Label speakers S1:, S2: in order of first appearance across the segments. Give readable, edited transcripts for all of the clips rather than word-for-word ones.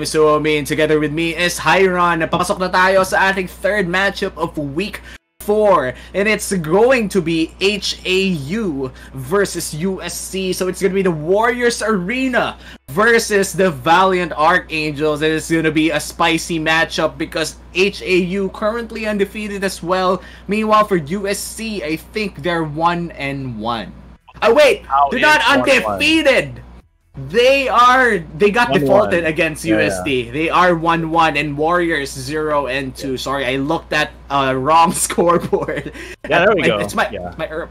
S1: Suomi, and together with me is Hyron. Napasok na tayo sa ating third matchup of week 4, and it's going to be HAU versus USC. So it's going to be the Warriors Arena versus the Valiant Archangels, and it's going to be a spicy matchup because HAU currently undefeated as well. Meanwhile, for USC, I think they're 1-1. Oh wait, they're not undefeated. They got defaulted against USD. They are 1-1 and Warriors 0-2. Sorry, I looked at wrong scoreboard.
S2: Yeah, there we go.
S1: It's my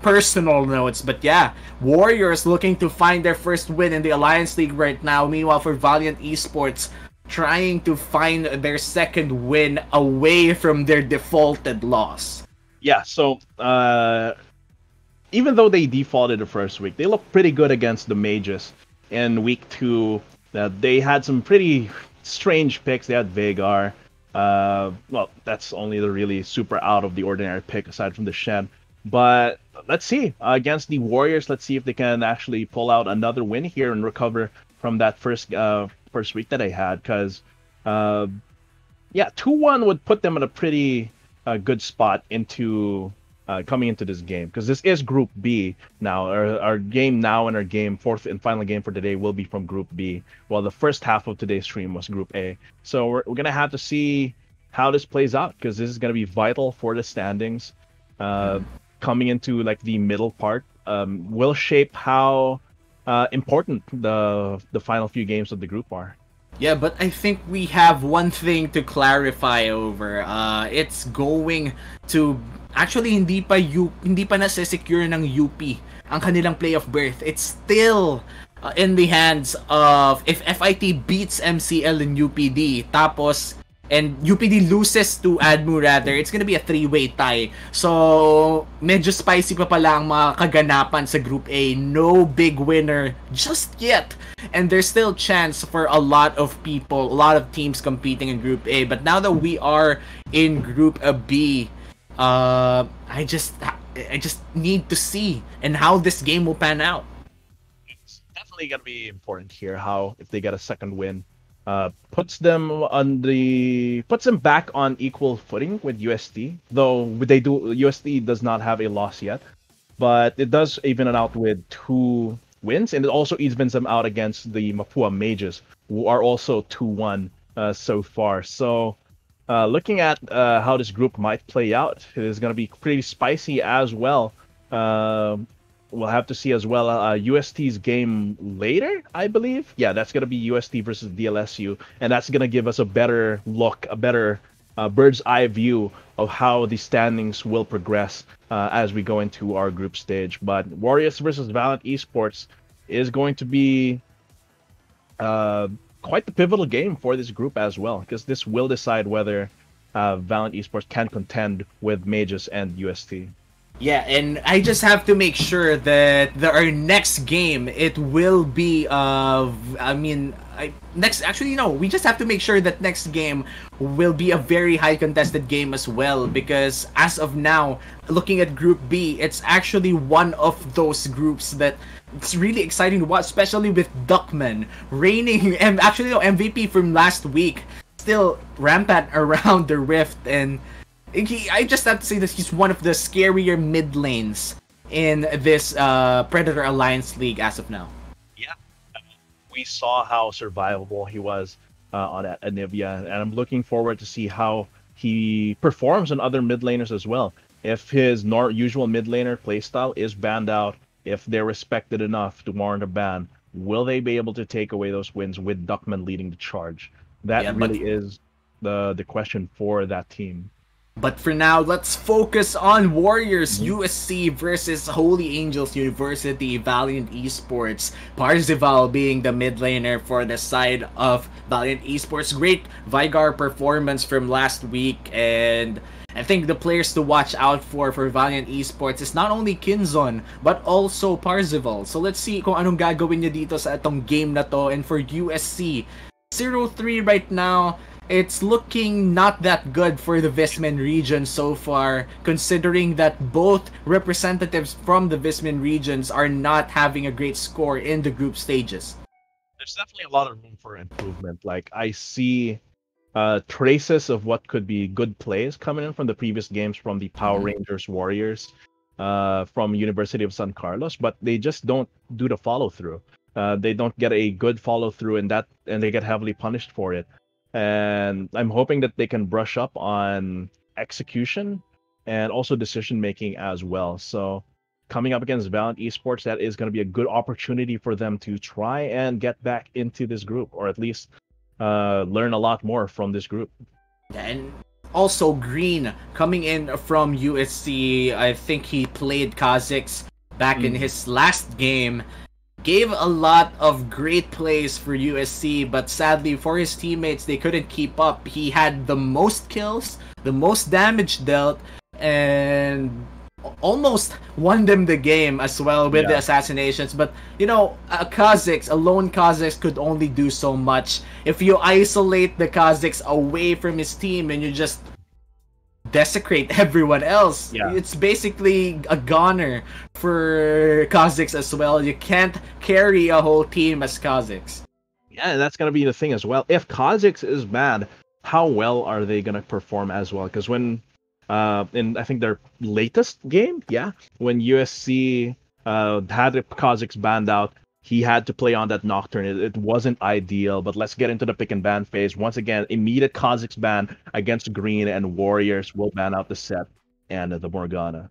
S1: personal notes, but yeah, Warriors looking to find their first win in the Alliance League right now. Meanwhile, for Valiant Esports, trying to find their second win away from their defaulted loss.
S2: Yeah, so even though they defaulted the first week, they looked pretty good against the Mages. In week 2, they had some pretty strange picks. They had Vagar. Well, that's only the really super out of the ordinary pick aside from the Shen. But let's see. Against the Warriors, let's see if they can actually pull out another win here and recover from that first week that they had. Because, 2-1 would put them in a pretty good spot into coming into this game, because this is Group B now. Our game now and our fourth and final game for today will be from Group B, while the first half of today's stream was Group A. So we're gonna have to see how this plays out, because this is gonna be vital for the standings. Coming into like the middle part will shape how important the final few games of the group are.
S1: Yeah, but I think we have one thing to clarify over. It's going to actually hindi pa na-secure ng UP ang kanilang playoff berth. It's still in the hands of, if FIT beats MCL and UPD, and UPD loses to ADMU rather, it's gonna be a 3-way tie. So, medyo spicy pa pala ang mga kaganapan sa Group A. No big winner just yet. And there's still chance for a lot of people, a lot of teams competing in Group A. But now that we are in Group B, I just need to see and how this game will pan out.
S2: It's definitely gonna be important here how, if they get a second win, puts them back on equal footing with USD. Though USD does not have a loss yet, but it does even it out with 2 wins, and it also evens them out against the Mapua Mages, who are also 2-1 so far. So looking at how this group might play out, it is going to be pretty spicy as well. We'll have to see as well UST's game later, I believe. Yeah, that's going to be UST versus DLSU, and that's going to give us a better look, a better bird's eye view of how the standings will progress as we go into our group stage. But Warriors versus Valiant Esports is going to be quite the pivotal game for this group as well, because this will decide whether Valiant Esports can contend with Mages and UST.
S1: Yeah, and I just have to make sure that our next game, it will be we just have to make sure that next game will be a very high contested game as well, because as of now, looking at Group B, it's actually one of those groups that it's really exciting to watch, especially with Duckman reigning and actually MVP from last week, still rampant around the Rift, and I just have to say that he's one of the scarier mid lanes in this Predator Alliance League as of now.
S2: Yeah, we saw how survivable he was on Anivia, and I'm looking forward to see how he performs on other mid laners as well. If his usual mid laner playstyle is banned out, if they're respected enough to warrant a ban, will they be able to take away those wins with Duckman leading the charge? That really is the question for that team.
S1: But for now, let's focus on Warriors USC versus Holy Angels University Valiant Esports. Parzival being the mid laner for the side of Valiant Esports. Great Vigar performance from last week, and I think the players to watch out for Valiant Esports is not only Kinzon, but also Parzival. So let's see kung anong gagawin niya dito sa itong game na to. And for USC, 0-3 right now. It's looking not that good for the Vismin region so far, considering that both representatives from the Vismin regions are not having a great score in the group stages.
S2: The there's definitely a lot of room for improvement. Like I see traces of what could be good plays coming in from the previous games from the Power Rangers Warriors, from University of San Carlos, but they just don't do the follow through. They don't get a good follow through in that, and they get heavily punished for it. And I'm hoping that they can brush up on execution and also decision making as well. So coming up against Valiant Esports, that is going to be a good opportunity for them to try and get back into this group, or at least learn a lot more from this group.
S1: And also Green coming in from USC. I think he played Kha'Zix back in his last game. Gave a lot of great plays for USC, but sadly for his teammates, they couldn't keep up. He had the most kills, the most damage dealt, and almost won them the game as well with the assassinations. But you know, a lone Kha'Zix could only do so much. If you isolate the Kha'Zix away from his team and you just desecrate everyone else, it's basically a goner for Kha'Zix as well. You can't carry a whole team as Kha'Zix.
S2: Yeah, and that's gonna be the thing as well. If Kha'Zix is bad, how well are they gonna perform as well? Because when in I think their latest game, when USC had the Kha'Zix banned out, he had to play on that Nocturne. It wasn't ideal, but let's get into the pick and ban phase. Once again, immediate Kha'Zix ban against Green, and Warriors will ban out the Set and the Morgana.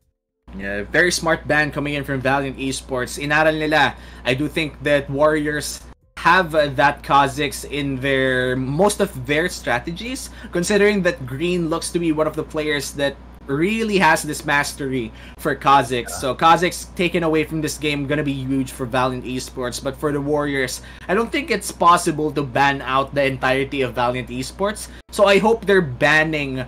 S1: Yeah, very smart ban coming in from Valiant Esports. Inaral nila. I do think that Warriors have that Kha'Zix in most of their strategies, considering that Green looks to be one of the players that really has this mastery for Kha'Zix. So Kha'Zix taken away from this game gonna be huge for Valiant Esports, but for the Warriors, I don't think it's possible to ban out the entirety of Valiant Esports. So I hope they're banning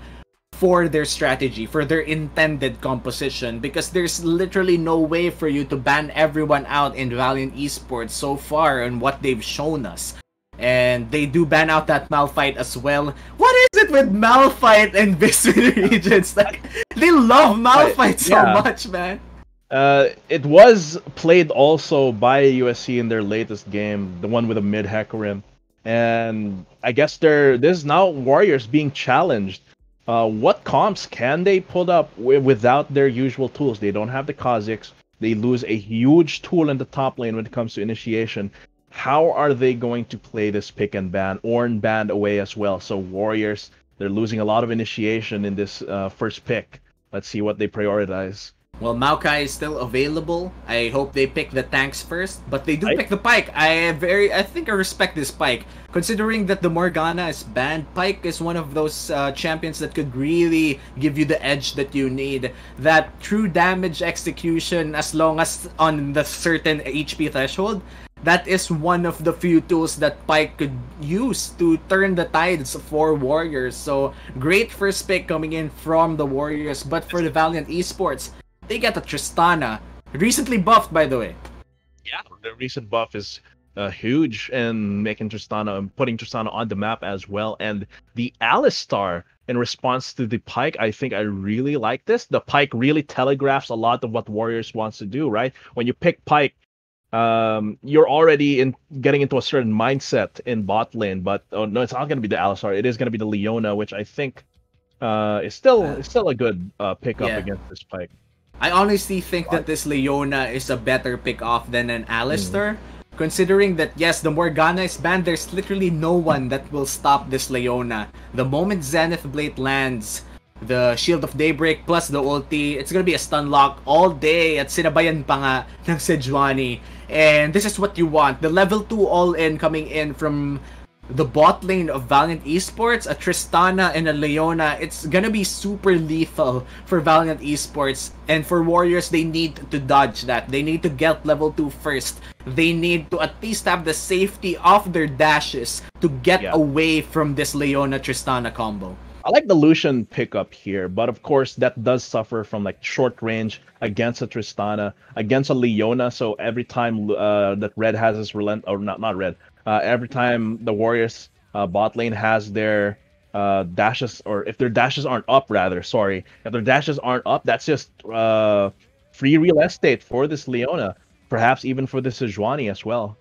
S1: for their strategy, for their intended composition, because there's literally no way for you to ban everyone out in Valiant Esports so far and what they've shown us. And they do ban out that Malphite as well. What is it with Malphite and Bismuth Regents? Like, they love Malphite so much, man.
S2: It was played also by USC in their latest game, the one with a mid Hecarim. And I guess this is now Warriors being challenged. What comps can they put up without their usual tools? They don't have the Kha'Zix. They lose a huge tool in the top lane when it comes to initiation. How are they going to play this pick and ban? Ornn banned away as well. So Warriors, they're losing a lot of initiation in this first pick. Let's see what they prioritize.
S1: Well, Maokai is still available. I hope they pick the tanks first, but they do pick the Pyke. I think I respect this Pyke. Considering that the Morgana is banned, Pyke is one of those champions that could really give you the edge that you need. That true damage execution, as long as on the certain HP threshold, that is one of the few tools that Pyke could use to turn the tides for Warriors. So, great first pick coming in from the Warriors. But for the Valiant Esports, they get a Tristana. Recently buffed, by the way.
S2: Yeah, the recent buff is huge in making Tristana, putting Tristana on the map as well. And the Alistar, in response to the Pyke, I think I really like this. The Pyke really telegraphs a lot of what Warriors wants to do, right? When you pick Pyke, you're already getting into a certain mindset in bot lane. But no, it's not going to be the Alistar. It is going to be the Leona, which I think is still a good pickup against this Pyke.
S1: I honestly think that this Leona is a better pick-off than an Alistar. Considering that, yes, the Morgana is banned, there's literally no one that will stop this Leona. The moment Zenith Blade lands, the Shield of Daybreak plus the ulti, it's gonna be a stun lock all day at sinabayan pa nga ng Sejuani. And this is what you want. The level 2 all-in coming in from the bot lane of Valiant Esports, a Tristana and a Leona, it's gonna be super lethal for Valiant Esports. And for Warriors, they need to dodge that. They need to get level 2 first. They need to at least have the safety of their dashes to get away from this Leona-Tristana combo.
S2: I like the Lucian pickup here, but of course that does suffer from like short range against a Tristana, against a Leona. So every time that Red has his not Red, every time the Warriors bot lane has their dashes, or if their dashes aren't up, rather, sorry, if their dashes aren't up, that's just free real estate for this Leona, perhaps even for the Sejuani as well.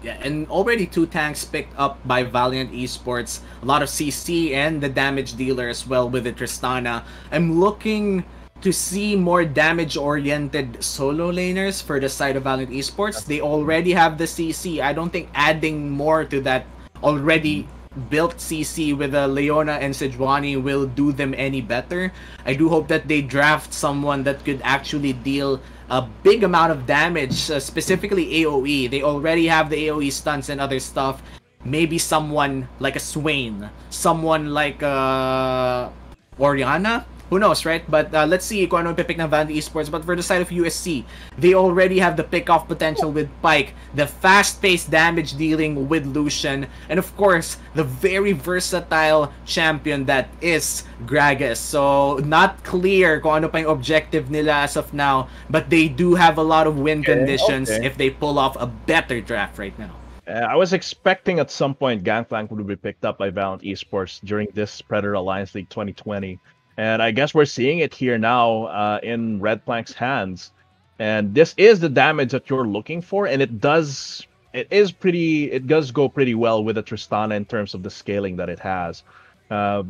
S1: Yeah, and already 2 tanks picked up by Valiant Esports. A lot of CC and the damage dealer as well with the Tristana. I'm looking to see more damage-oriented solo laners for the side of Valiant Esports. They already have the CC. I don't think adding more to that already built CC with Leona and Sejuani will do them any better. I do hope that they draft someone that could actually deal a big amount of damage, specifically AoE. They already have the AoE stunts and other stuff. Maybe someone like a Swain, someone like Oriana. Who knows, right? But let's see kung ano pipick ng Valiant Esports. But for the side of USC, they already have the pick-off potential with Pyke, the fast-paced damage dealing with Lucian, and of course, the very versatile champion that is Gragas. So, not clear kung ano pa yung objective nila as of now, but they do have a lot of win conditions if they pull off a better draft right now.
S2: I was expecting at some point Gangplank would be picked up by Valiant Esports during this Predator Alliance League 2020. And I guess we're seeing it here now in Red Plank's hands. And this is the damage that you're looking for, and it does go pretty well with the Tristana in terms of the scaling that it has. We're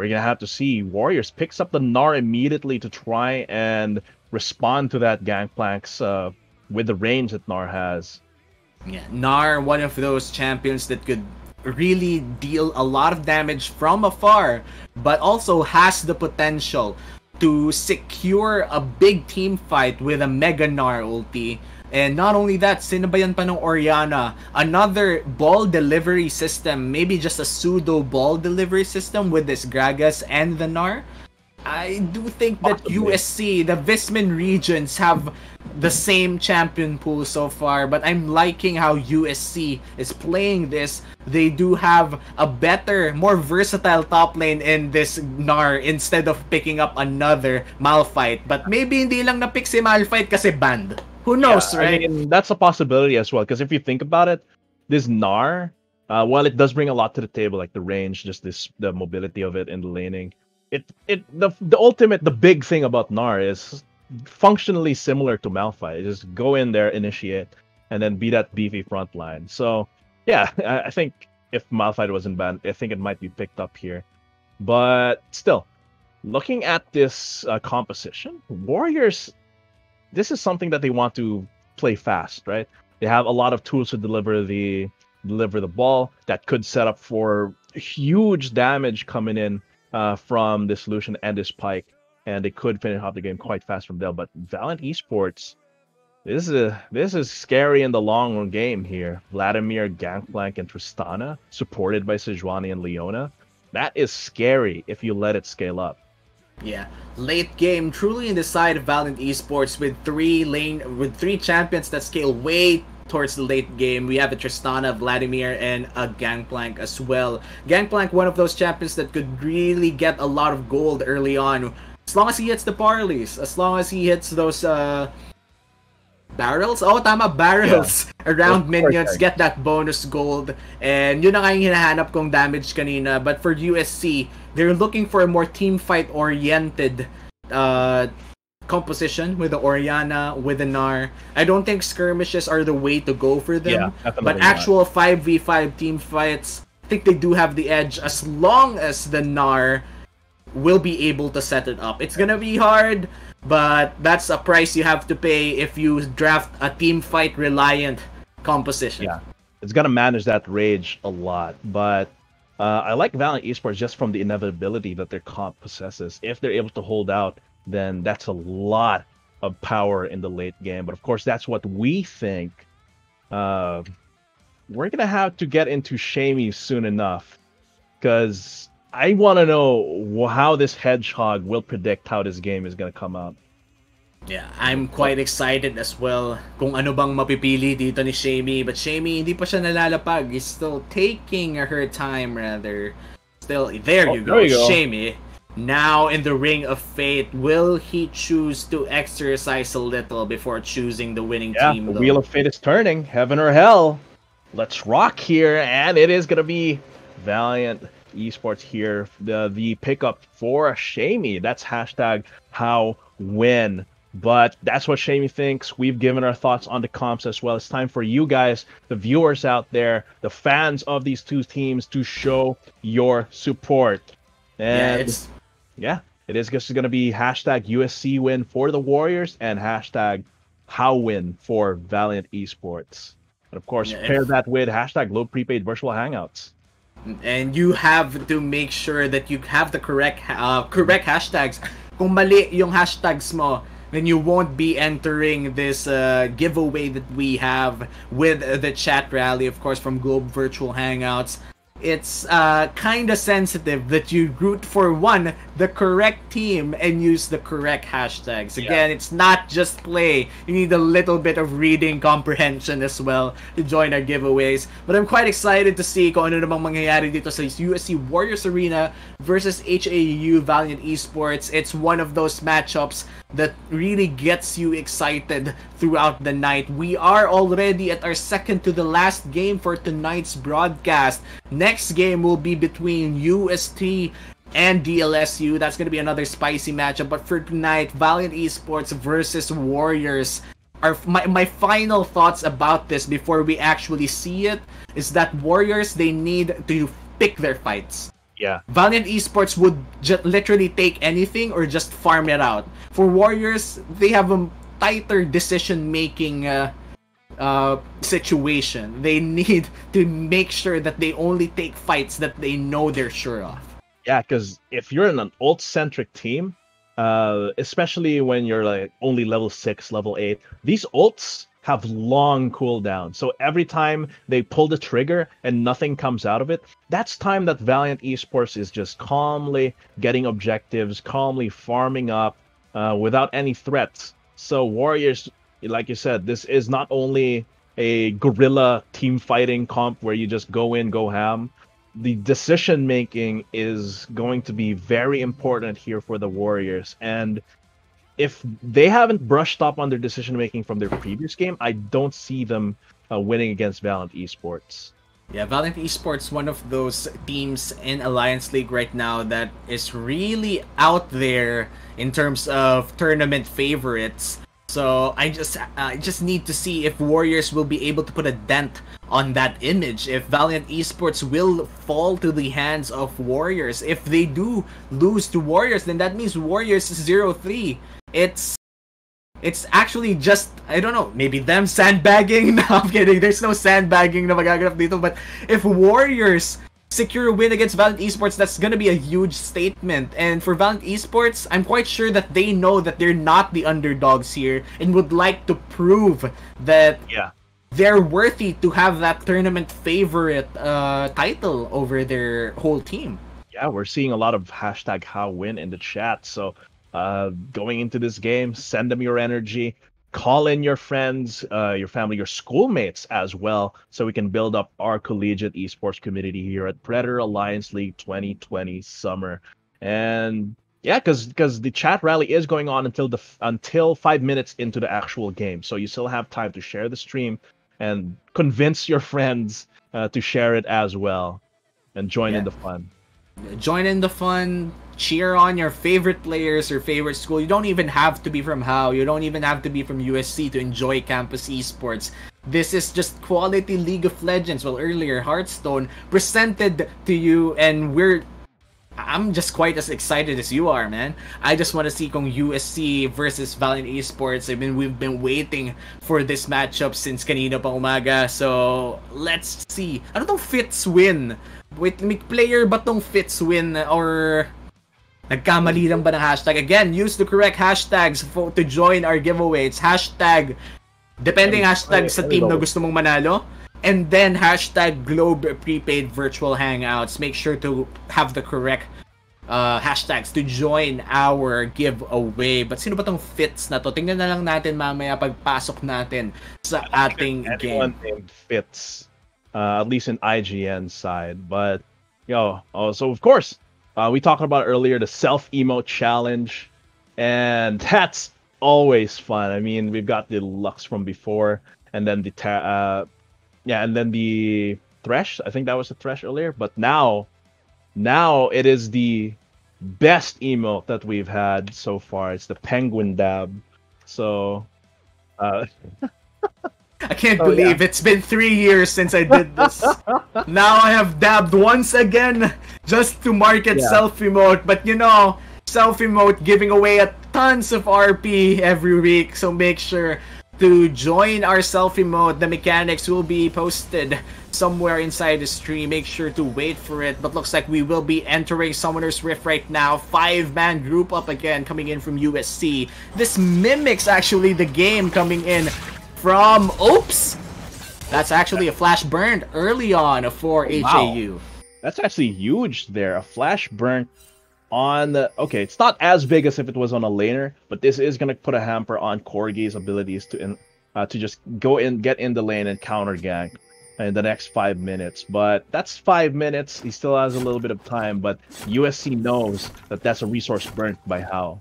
S2: gonna have to see. Warriors picks up the Gnar immediately to try and respond to that Gangplank's with the range that Gnar has.
S1: Yeah, Gnar, one of those champions that could really deal a lot of damage from afar, but also has the potential to secure a big team fight with a Mega Gnar ulti. And not only that, sinabayan pa ng Oriana, another ball delivery system, maybe just a pseudo ball delivery system with this Gragas and the Gnar. I do think that USC, the Vismin regions, have the same champion pool so far, but I'm liking how USC is playing this. They do have a better, more versatile top lane in this Gnar instead of picking up another Malphite. But maybe hindi lang na-pick si Malphite kasi banned. Who knows, right?
S2: I mean, that's a possibility as well, because if you think about it, this Gnar, while it does bring a lot to the table, like the range, just the mobility of it and the laning, the big thing about Gnar is functionally similar to Malphite. Just go in there, initiate, and then be that beefy front line. So yeah, I think if Malphite wasn't banned, I think it might be picked up here. But still, looking at this composition, Warriors, this is something that they want to play fast, right? They have a lot of tools to deliver the ball that could set up for huge damage coming in from this Lucian and this Pyke, and they could finish off the game quite fast from there. But Valiant Esports, this is scary in the long run game here. Vladimir, Gangplank, and Tristana, supported by Sejuani and Leona. That is scary if you let it scale up.
S1: Yeah, late game truly in the side of Valiant Esports with three champions that scale way towards the late game. We have a Tristana, Vladimir, and a Gangplank as well. Gangplank, one of those champions that could really get a lot of gold early on, as long as he hits the parleys, as long as he hits those barrels. Oh, tama, barrels around minions, get that bonus gold. And yun na nga yung hinahanap kong damage kanina. But for USC, they're looking for a more team fight oriented composition with the Oriana, with the Gnar. I don't think skirmishes are the way to go for them. But actual 5v5 team fights, I think they do have the edge as long as the Gnar will be able to set it up. It's gonna be hard, but that's a price you have to pay if you draft a team fight reliant composition.
S2: Yeah, it's gonna manage that rage a lot, but I like Valiant Esports just from the inevitability that their comp possesses. If they're able to hold out, then that's a lot of power in the late game. But of course, that's what we think. We're gonna have to get into Shamey soon enough, because I want to know how this hedgehog will predict how this game is gonna come out.
S1: Yeah, I'm quite excited as well kung ano bang mapipili dito ni Shamey. But Shamey, hindi pa siya nalalapag. He's still taking her time, rather. Still, there you go. Shamey. Now in the Ring of Fate, will he choose to exercise a little before choosing the winning team?
S2: The Wheel of Fate is turning. Heaven or hell. Let's rock here, and it is gonna be Valiant Esports here. The pickup for Shamey. That's hashtag HAU win But that's what Shamey thinks. We've given our thoughts on the comps as well. It's time for you guys, the viewers out there, the fans of these two teams, to show your support.
S1: Yeah,
S2: And
S1: it's
S2: yeah, it is just going to be hashtag USC win for the Warriors and hashtag HAU win for Valiant Esports. And of course,
S1: yeah,
S2: pair that with hashtag low prepaid virtual hangouts.
S1: and you have to make sure that you have the correct hashtags. Kung mali yung hashtags mo, then you won't be entering this giveaway that we have with the chat rally, of course, from Globe Virtual Hangouts. It's kind of sensitive that you root for the correct team and use the correct hashtags. Again, it's not just play. You need a little bit of reading comprehension as well to join our giveaways. But I'm quite excited to see kung ano namang mangyayari dito sa USC Warriors Arena versus HAU Valiant Esports. It's one of those matchups that really gets you excited throughout the night. We are already at our second to the last game for tonight's broadcast. Next game will be between UST and DLSU. That's going to be another spicy matchup. But for tonight, Valiant Esports versus Warriors. My final thoughts about this before we actually see it is that Warriors, they need to pick their fights.
S2: Yeah.
S1: Valiant Esports would literally take anything or just farm it out. For Warriors, they have a tighter decision-making situation. They need to make sure that they only take fights that they know they're sure of.
S2: Yeah, because if you're in an ult-centric team, especially when you're like only level 6, level 8, these ults have long cooldown. So every time they pull the trigger and nothing comes out of it, that's time that Valiant Esports is just calmly getting objectives, calmly farming up without any threats. So Warriors, like you said, this is not only a guerrilla team fighting comp where you just go in, go ham. The decision making is going to be very important here for the Warriors. And if they haven't brushed up on their decision making from their previous game, I don't see them winning against Valiant Esports.
S1: Yeah, Valiant Esports, one of those teams in Alliance League right now that is really out there in terms of tournament favorites. So I just need to see if Warriors will be able to put a dent on that image. If Valiant Esports will fall to the hands of Warriors. If they do lose to Warriors, then that means Warriors is 0-3. It's actually just, I don't know, maybe them sandbagging. No, I'm kidding. There's no sandbagging na magaganap dito. But if Warriors secure a win against Valiant Esports, that's gonna be a huge statement. And for Valiant Esports, I'm quite sure that they know that they're not the underdogs here and would like to prove that they're worthy to have that tournament favorite title over their whole team.
S2: Yeah, we're seeing a lot of hashtag HAU win in the chat. So going into this game, send them your energy. Call in your friends, your family, your schoolmates as well, so we can build up our collegiate esports community here at Predator Alliance League 2020 Summer. And yeah, because the chat rally is going on until 5 minutes into the actual game, so you still have time to share the stream and convince your friends to share it as well and join in the fun.
S1: Join in the fun, cheer on your favorite players or favorite school. You don't even have to be from HAU. You don't even have to be from USC to enjoy campus esports. This is just quality League of Legends. Well, earlier Hearthstone presented to you, and I'm just quite as excited as you are, man. I just want to see kung USC versus Valiant Esports. I mean, we've been waiting for this matchup since kanina pa umaga. So, let's see. Ano tong Fitz win? Wait, may player ba tong Fitz win? Or nagkamali lang ba ng hashtag? Again, use the correct hashtags to join our giveaway. It's hashtag, depending hashtag sa team na gusto mong manalo. And then hashtag Globe Prepaid Virtual Hangouts. Make sure to have the correct hashtags to join our giveaway. But sino ba tong Fitz na to? Tingnan na lang natin mamaya pagpasok natin sa ating game.
S2: Anyone named Fitz, at least in IGN side. But so of course, we talked about earlier the self-emote challenge, and that's always fun. I mean, we've got the Lux from before, and then the Thresh. I think that was the Thresh earlier. But now it is the best emote that we've had so far. It's the Penguin Dab. So, uh,
S1: I can't believe it's been 3 years since I did this. Now I have dabbed once again just to market self-emote. But you know, self-emote giving away a tons of RP every week. So make sure to join our self-emote. The mechanics will be posted somewhere inside the stream. Make sure to wait for it. But looks like we will be entering Summoner's Rift right now. 5-man group up again coming in from USC. This mimics actually the game coming in from Oops! That's actually a flash burn early on for HAU.
S2: Wow. That's actually huge there. A flash burn on the... Okay, it's not as big as if it was on a laner, but this is going to put a hamper on Corgi's abilities to just go in, get in the lane and counter gank in the next 5 minutes. But that's 5 minutes. He still has a little bit of time, but USC knows that that's a resource burnt by HAU.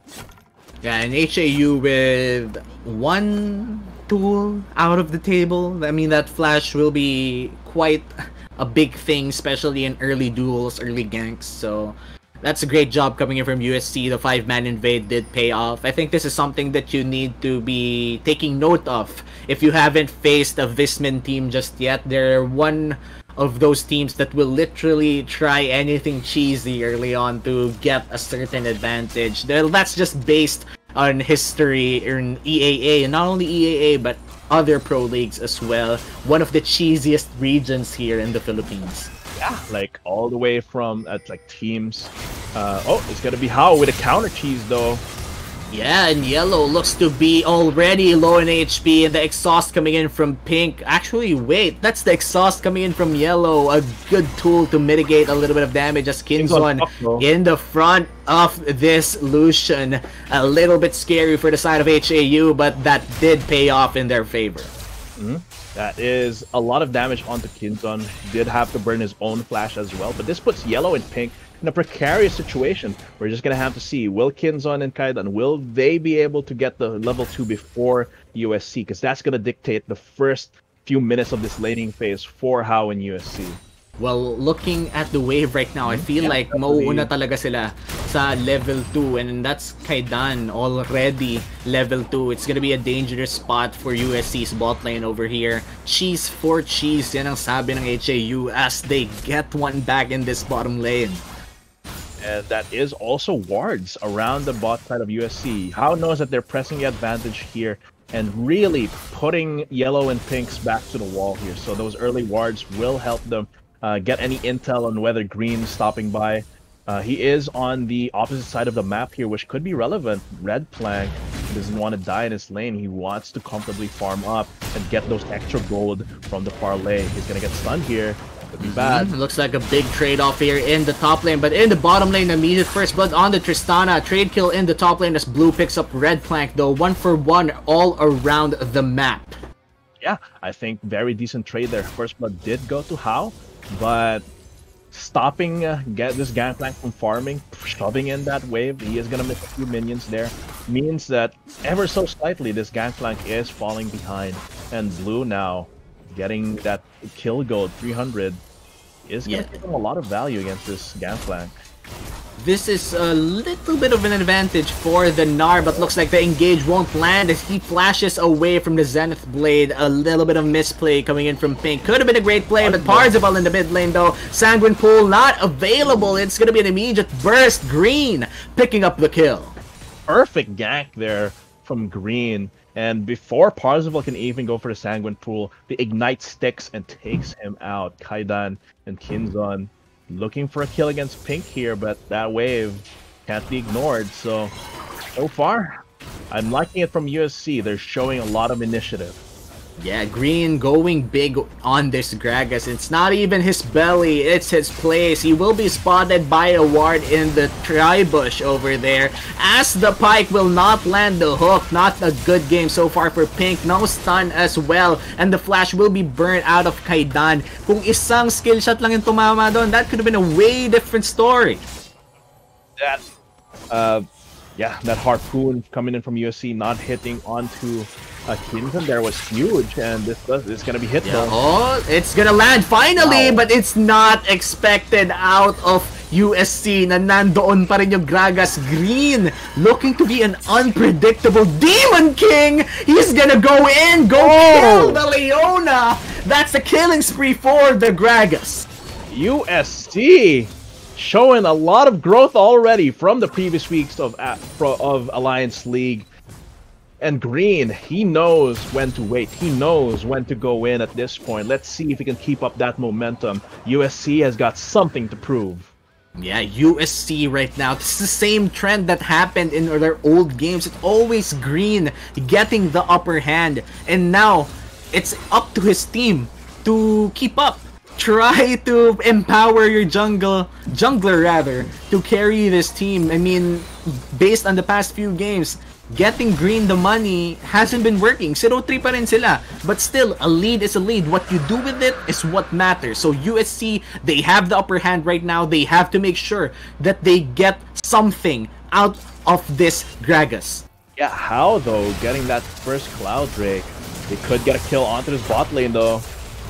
S1: Yeah, and HAU with one tool out of the table. I mean, that flash will be quite a big thing, especially in early duels, early ganks. So that's a great job coming in from USC. The 5-man invade did pay off. I think this is something that you need to be taking note of if you haven't faced a Vismin team just yet. They're one of those teams that will literally try anything cheesy early on to get a certain advantage. That's just based on history in EAA, and not only EAA but other pro leagues as well. One of the cheesiest regions here in the Philippines.
S2: Yeah, like all the way from like teams. Oh, it's gonna be HAU with a counter cheese though.
S1: Yeah, and yellow looks to be already low in HP, and the exhaust coming in from pink. Actually, wait, that's the exhaust coming in from yellow. A good tool to mitigate a little bit of damage as Kinzon in the front of this Lucian. A little bit scary for the side of HAU, but that did pay off in their favor.
S2: That is a lot of damage onto Kinzon. Did have to burn his own flash as well, but this puts yellow and pink in a precarious situation. We're just gonna have to see, will Kinzon and Kaidan, will they be able to get the level 2 before USC? Because that's gonna dictate the first few minutes of this laning phase for HAU and USC.
S1: Well, looking at the wave right now, I feel like mauuna talaga sila sa level 2, and that's Kaidan already level 2. It's gonna be a dangerous spot for USC's bot lane over here. Cheese for cheese, yan ang sabi ng HAU as they get one back in this bottom lane.
S2: And that is also wards around the bot side of USC. HAU knows that they're pressing the advantage here and really putting yellow and pinks back to the wall here. So those early wards will help them get any intel on whether green's stopping by. He is on the opposite side of the map here, which could be relevant. Red Plank doesn't want to die in his lane. He wants to comfortably farm up and get those extra gold from the parlay. He's going to get stunned here. Could be bad.
S1: Looks like a big trade-off here in the top lane, but in the bottom lane, immediate first blood on the Tristana. Trade kill in the top lane as Blue picks up Red Plank, though. 1-for-1 all around the map.
S2: Yeah, I think very decent trade there. First blood did go to HAU, but stopping get this Gangplank from farming, shoving in that wave, he is going to miss a few minions there. Means that ever so slightly this Gangplank is falling behind, and Blue now getting that kill gold 300 is going to give him a lot of value against this Gangplank.
S1: This is a little bit of an advantage for the Gnar, but looks like the engage won't land as he flashes away from the Zenith Blade. A little bit of misplay coming in from Pink. Could have been a great play, but Parzival in the mid lane though. Sanguine Pool not available. It's going to be an immediate burst. Green picking up the kill.
S2: Perfect gank there from Green. And before Parzival can even go for the Sanguine Pool, the Ignite sticks and takes him out. Kaidan and Kinzon looking for a kill against Pink here, but that wave can't be ignored. So far, I'm liking it from USC. They're showing a lot of initiative.
S1: Yeah, Green going big on this Gragas. It's not even his belly, it's his place. He will be spotted by a ward in the tri-bush over there. As the Pike will not land the hook. Not a good game so far for Pink. No stun as well. And the flash will be burned out of Kaidan. Kung isang skill shot lang yung tumama doon, that could have been a way different story.
S2: Yeah, that harpoon coming in from USC, not hitting onto Kinzon there was huge, and this is gonna be hit though.
S1: Oh, it's gonna land finally, but it's not expected out of USC na nandoon pa rin yung Gragas. Green looking to be an unpredictable Demon King. He's gonna go in, kill the Leona. That's the killing spree for the Gragas.
S2: USC showing a lot of growth already from the previous weeks of Alliance League. And Green, he knows when to wait. He knows when to go in at this point. Let's see if he can keep up that momentum. USC has got something to prove.
S1: Yeah, USC right now, this is the same trend that happened in their old games. It's always Green getting the upper hand. And now, it's up to his team to keep up. Try to empower your jungler rather, to carry this team. I mean, based on the past few games, getting Green the money hasn't been working. 0-3 pa rin sila. But still, a lead is a lead. What you do with it is what matters. So USC, they have the upper hand right now. They have to make sure that they get something out of this Gragas.
S2: Yeah, HAU though, getting that first Cloud Drake. They could get a kill onto this bot lane though.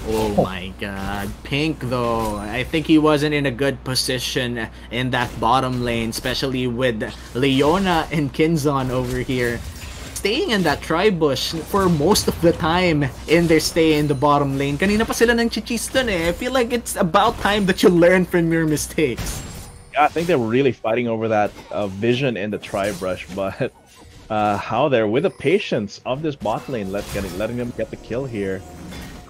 S1: Oh my god. Pink though, I think he wasn't in a good position in that bottom lane, especially with Leona and Kinzon over here. Staying in that tri-bush for most of the time in their stay in the bottom lane. Kanina pa sila nang chichis dun eh. I feel like it's about time that you learn from your mistakes.
S2: Yeah, I think they were really fighting over that vision in the tri-brush, but HAU there with the patience of this bot lane, letting them get the kill here.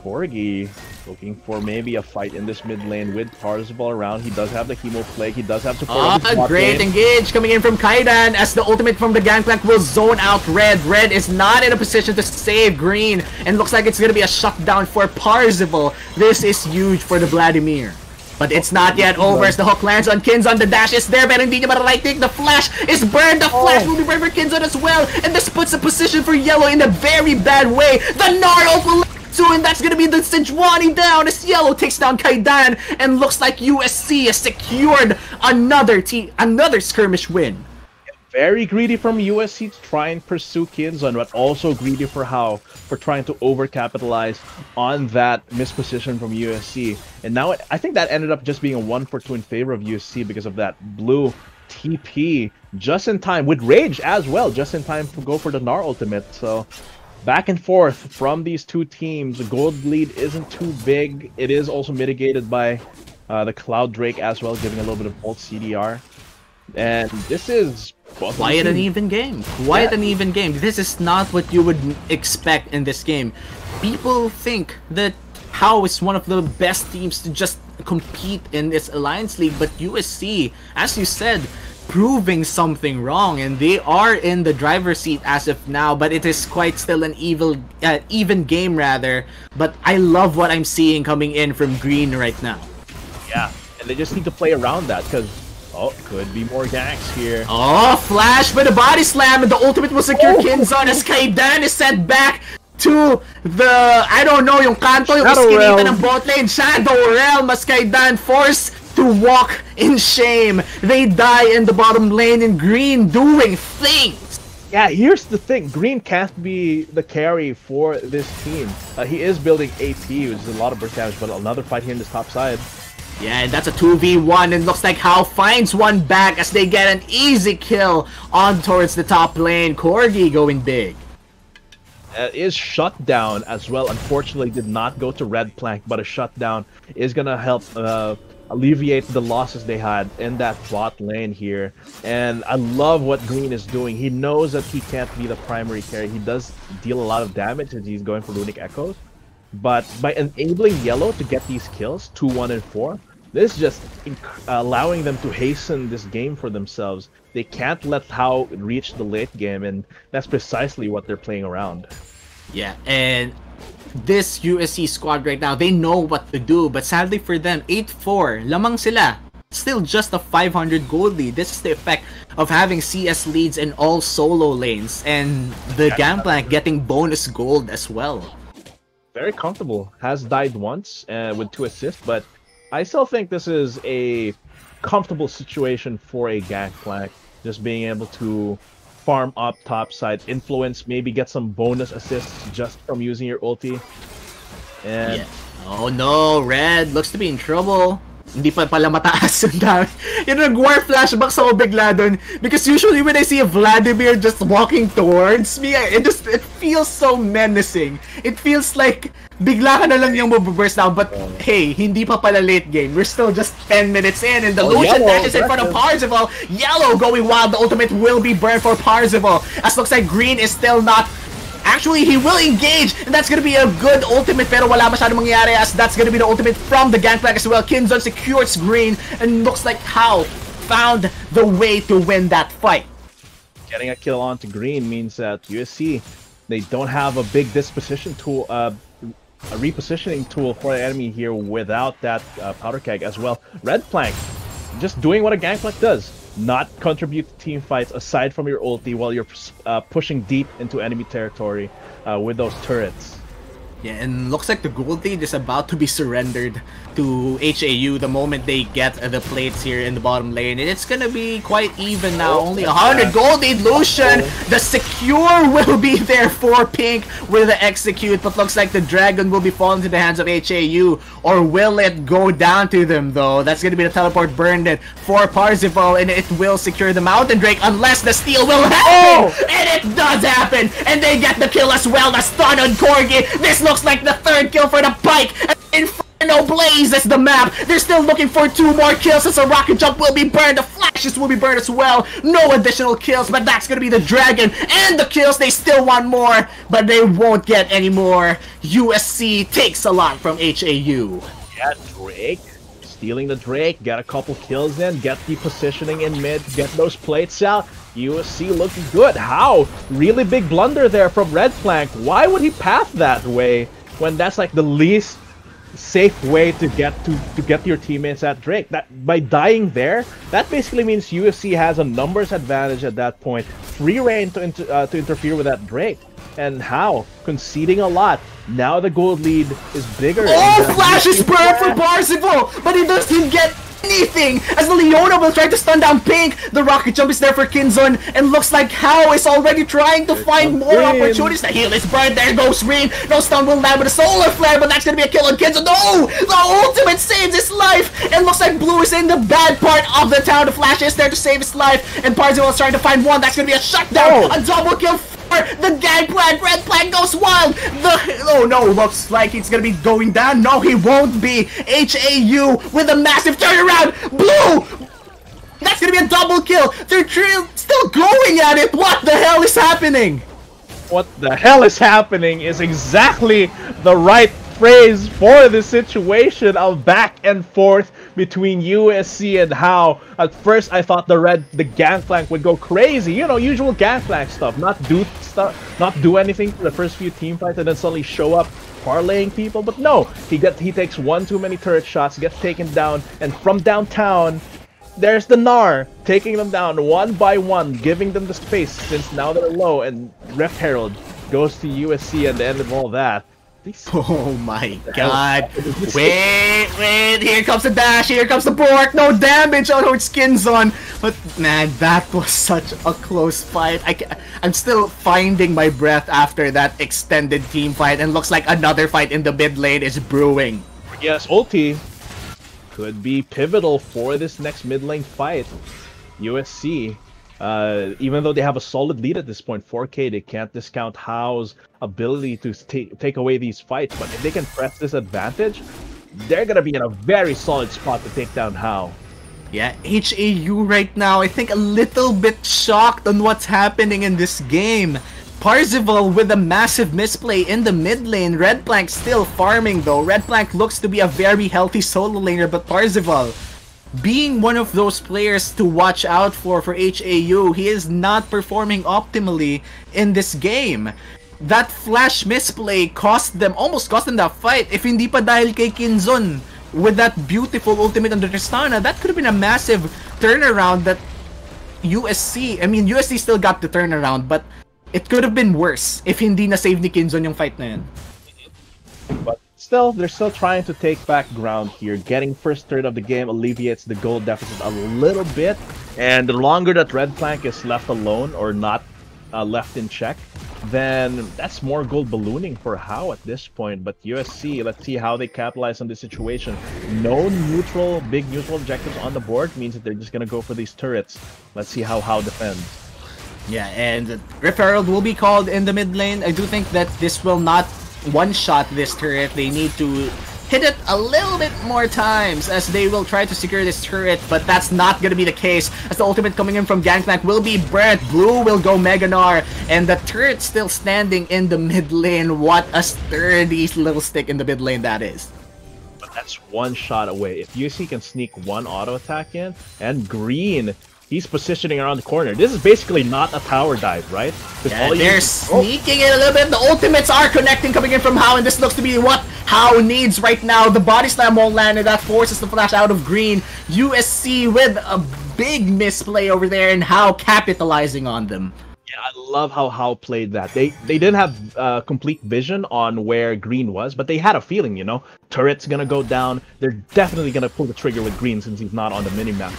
S2: Corgi looking for maybe a fight in this mid lane with Parzival around. He does have the Hemo Plague. He does have support.
S1: Great engage coming in from Kaidan as the ultimate from the Gangplank will zone out Red. Red is not in a position to save Green, and looks like it's going to be a shutdown for Parzival. This is huge for the Vladimir. But it's not yet over as the hook lands on Kinzon. The dash is there, but hindi niya maralighting. The flash is burned. The flash will be burned for Kinzon as well. And this puts the position for Yellow in a very bad way. The Gnarl will and that's gonna be the Sejuani down as Yellow takes down Kaidan, and looks like USC has secured another skirmish win.
S2: Very greedy from USC to try and pursue Kinzon, but also greedy for HAU for trying to overcapitalize on that misposition from USC. And now I think that ended up just being a 1-for-2 in favor of USC because of that blue TP just in time with Rage as well, just in time to go for the Gnar ultimate. So back and forth from these two teams. The gold lead isn't too big. It is also mitigated by the Cloud Drake as well, giving a little bit of bolt CDR. And this is
S1: quite an even game. Quite an even game. This is not what you would expect in this game. People think that HAU is one of the best teams to just compete in this Alliance League, but USC, as you said, proving something wrong, and they are in the driver's seat as of now, but it is quite still an even game rather. But I love what I'm seeing coming in from Green right now.
S2: Yeah, and they just need to play around that because could be more ganks here.
S1: Flash with a body slam, and the ultimate will secure Kinzon as Kaidan is sent back to the, I don't know, yung kanto, yung iskinita ng bot lane. Shadow Realm as Kaidan forced to walk in shame. They die in the bottom lane, and Green doing things.
S2: Yeah, here's the thing. Green can't be the carry for this team. He is building AP, which is a lot of burst damage, but another fight here in this top side.
S1: Yeah, and that's a 2v1, and looks like HAU finds one back as they get an easy kill on towards the top lane. Corgi going big.
S2: Is shut down as well. Unfortunately, did not go to red plank, but a shutdown is gonna help alleviate the losses they had in that bot lane here. And I love what Green is doing. He knows that he can't be the primary carry. He does deal a lot of damage as he's going for Runic Echoes, but by enabling Yellow to get these kills, 2, 1, and 4, this is just allowing them to hasten this game for themselves. They can't let HAU reach the late game, and that's precisely what they're playing around.
S1: Yeah, and this USC squad right now, they know what to do, but sadly for them, 8-4, lamang sila. Still just a 500 gold lead. This is the effect of having CS leads in all solo lanes, and the Gangplank getting bonus gold as well.
S2: Very comfortable. Has died once with 2 assists, but I still think this is a comfortable situation for a Gangplank. Just being able to farm up top side, influence, maybe get some bonus assists just from using your ulti. And
S1: oh no, Red looks to be in trouble. Hindi pa pala mataas ang dami. Nag-war flashback sa bigla dun. Because usually when I see a Vladimir just walking towards me, it feels so menacing. It feels like bigla ka na lang yung mabuburst down. But hey, hindi pa pala late game. We're still just 10 minutes in. And the Lucian dashes in front of Parzival. Yellow going wild. The ultimate will be burned for Parzival. As looks like green is still not... Actually, he will engage, and that's gonna be a good ultimate, pero wala masyadong mangyari as that's gonna be the ultimate from the Gangplank as well. Kinzon secures green, and looks like HAU found the way to win that fight.
S2: Getting a kill onto green means that USC, they don't have a big disposition tool, a repositioning tool for the enemy here without that powder keg as well. Red Plank, just doing what a Gangplank does. Not contribute to team fights aside from your ulti while you're pushing deep into enemy territory with those turrets.
S1: Yeah, and looks like the gold lead is about to be surrendered to HAU the moment they get the plates here in the bottom lane. And it's gonna be quite even now. Only 100 gold lead. Lucian, the secure will be there for Pink with the execute. But looks like the dragon will be falling to the hands of HAU. Or will it go down to them though? That's gonna be the teleport burned in for Parzival. And it will secure the Mountain Drake unless the steal will happen. And it does happen. And they get the kill as well. The stun on Corgi. This looks like the third kill for the Pike. Inferno Blaze is the map. They're still looking for 2 more kills as a rocket jump will be burned. The flashes will be burned as well. No additional kills, but that's gonna be the dragon and the kills. They still want more, but they won't get any more. USC takes a lot from HAU.
S2: Yeah, Drake. Stealing the Drake, get a couple kills in, get the positioning in mid, get those plates out. USC looking good. HAU, really big blunder there from Red Plank. Why would he path that way when that's like the least safe way to get your teammates at Drake? That by dying there, that basically means USC has a numbers advantage at that point. Free reign to interfere with that Drake. And HAU conceding a lot. Now the gold lead is bigger.
S1: Oh, flash is burned for Parzival, but he doesn't get anything as the Leona will try to stun down Pink. The rocket jump is there for Kinzon, and looks like HAU is already trying to find more opportunities. The heal is burned. There goes green. No stun will land with a solar flare, but that's gonna be a kill on Kinzon. No, the ultimate saves his life, and looks like blue is in the bad part of the town. The flash is there to save his life, and Parzival is trying to find one. That's gonna be a shutdown. A double kill. The Gangplank, Red Plank goes wild. Oh no, looks like it's gonna be going down. No, he won't be. HAU with a massive turnaround. Blue. That's gonna be a double kill. They're still going at it. What the hell is happening?
S2: What the hell is happening is exactly the right phrase for the situation of back and forth between USC and HAU. At first, I thought the Gangplank would go crazy, you know, usual Gangplank stuff, not do anything for the first few team fights, and then suddenly show up parlaying people. But no, he takes one too many turret shots, gets taken down, and from downtown, there's the Gnar taking them down one by one, giving them the space since now they're low, and Rift Herald goes to USC at the end of all that.
S1: Oh my god. Wait, here comes the dash, here comes the Bork, no damage on her skins on. But man, that was such a close fight. I'm still finding my breath after that extended team fight, and looks like another fight in the mid lane is brewing.
S2: Yes, ulti could be pivotal for this next mid lane fight. USC, even though they have a solid lead at this point, 4K, they can't discount HAU's ability to take away these fights. But if they can press this advantage, they're gonna be in a very solid spot to take down HAU.
S1: Yeah, HAU right now, I think a little bit shocked on what's happening in this game. Parzival with a massive misplay in the mid lane. Red Plank still farming though. Red Plank looks to be a very healthy solo laner, but Parzival being one of those players to watch out for HAU, he is not performing optimally in this game. That flash misplay almost cost them that fight. If hindi pa dahil kay Kinzon with that beautiful ultimate under Tristana, that could have been a massive turnaround that USC still got the turnaround, but it could have been worse if hindi na save ni Kinzon yung fight na yun.
S2: But still, they're still trying to take back ground here. Getting first third of the game alleviates the gold deficit a little bit, and the longer that Red Plank is left alone or not left in check, then that's more gold ballooning for HAU at this point. But USC, let's see how they capitalize on this situation. No big neutral objectives on the board means that they're just gonna go for these turrets. Let's see how HAU defends.
S1: Yeah, and Rift Herald will be called in the mid lane. I do think that this will not one-shot this turret. They need to hit it a little bit more times as they will try to secure this turret, but that's not gonna be the case as the ultimate coming in from Gangplank will be burnt. Blue will go Meganar, and the turret still standing in the mid lane. What a sturdy little stick in the mid lane that is.
S2: But that's one shot away. If USC can sneak one auto attack in, and Green, he's positioning around the corner. This is basically not a tower dive, right?
S1: Yeah, they're sneaking in a little bit. The ultimates are connecting coming in from HAU, and this looks to be what HAU needs right now. The body slam won't land, and that forces the flash out of Green. USC with a big misplay over there, and HAU capitalizing on them.
S2: Yeah, I love how HAU played that. They didn't have complete vision on where Green was, but they had a feeling, you know, turret's gonna go down. They're definitely gonna pull the trigger with Green since he's not on the minimap.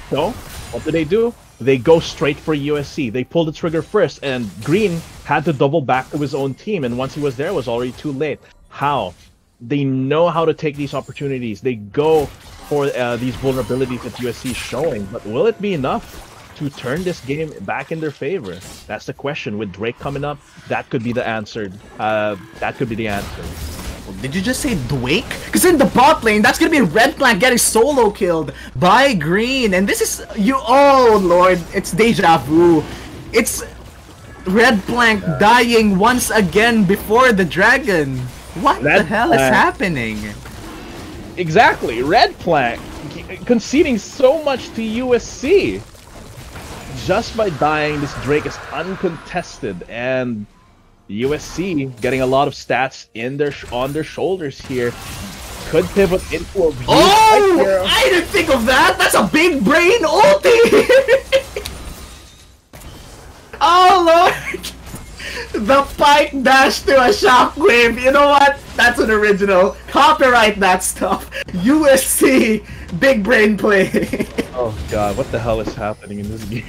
S2: So, what do? They go straight for USC. They pull the trigger first, and Green had to double back to his own team, and once he was there, it was already too late. HAU, they know how to take these opportunities. They go for these vulnerabilities that USC is showing, but will it be enough to turn this game back in their favor? That's the question. With Drake coming up, that could be the answer. That could be the answer.
S1: Did you just say Dwake? Because in the bot lane, that's gonna be Red Flag getting solo killed by Green, and this is oh lord, it's deja vu. It's Red Flank dying once again before the dragon. What the hell is happening?
S2: Exactly, Red Flank conceding so much to USC just by dying. This Drake is uncontested, and USC getting a lot of stats on their shoulders here. Could pivot into a view.
S1: Oh! I didn't think of that! That's a big brain ulti! Oh lord! The pike dash to a shockwave. You know what? That's an original. Copyright that stuff. USC big brain play.
S2: Oh god, what the hell is happening in this game?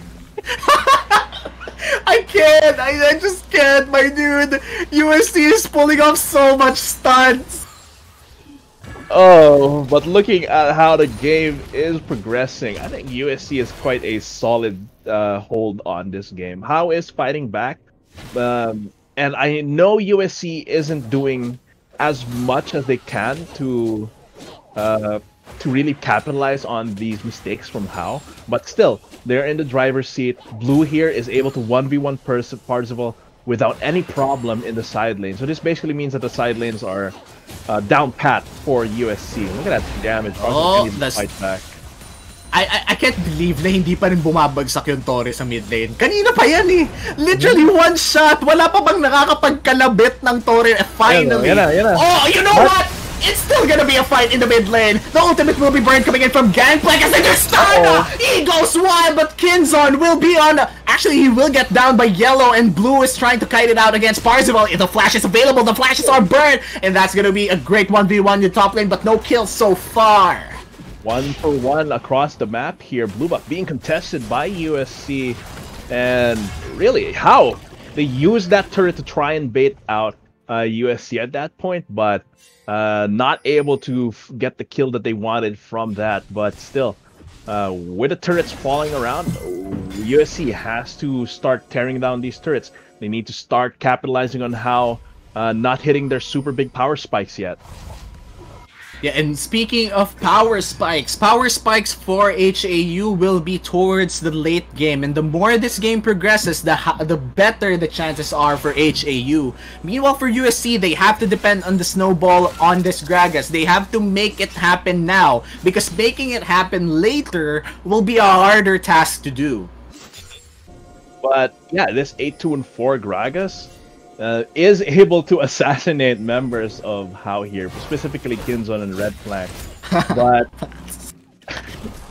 S1: I can't! I just can't, my dude! USC is pulling off so much stunts!
S2: Oh, but looking at how the game is progressing, I think USC is quite a solid hold on this game. HAU is fighting back, and I know USC isn't doing as much as they can to really capitalize on these mistakes from HAU, but still, they're in the driver's seat. Blue here is able to 1v1 Parzival without any problem in the side lane. So this basically means that the side lanes are down pat for USC. Look at that damage.
S1: Oh, that's... fight back. I can't believe na hindi pa rin bumabagsak yung Torre sa mid lane. Kanina pa yan eh! Literally one shot! Wala pa bang nakakapagkalabit ng Torre finally? Oh, you know what? It's still gonna be a fight in the mid lane. The ultimate will be burned coming in from Gangplank as they just He goes wild, but Kinzon will be on... Actually, he will get down by yellow, and blue is trying to kite it out against Parzival. If the flash is available, the flashes are burned, and that's gonna be a great 1v1 in the top lane, but no kills so far.
S2: 1-for-1 across the map here. Blue buff being contested by USC, and really, HAU? They used that turret to try and bait out USC at that point, but not able to get the kill that they wanted from that. But still, with the turrets falling around, USC has to start tearing down these turrets. They need to start capitalizing on HAU not hitting their super big power spikes yet.
S1: Yeah, and speaking of power spikes for HAU will be towards the late game, and the more this game progresses, the better the chances are for HAU. Meanwhile, for USC, they have to depend on the snowball on this Gragas. They have to make it happen now, because making it happen later will be a harder task to do.
S2: But yeah, this 8-2-4 Gragas is able to assassinate members of HAU here, specifically Kinzon and Red Flag. But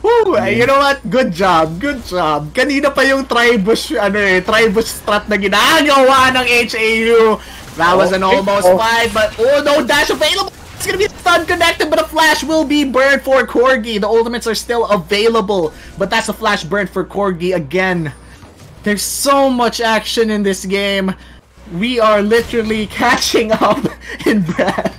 S1: woo, you know what? Good job, good job. Kanina pa yung tribush strat na ginagawa ng HAU. That was an almost fight, but no dash available. It's gonna be stun connected, but a flash will be burned for Corgi. The ultimates are still available, but that's a flash burn for Corgi again. There's so much action in this game. we are literally catching up in breath.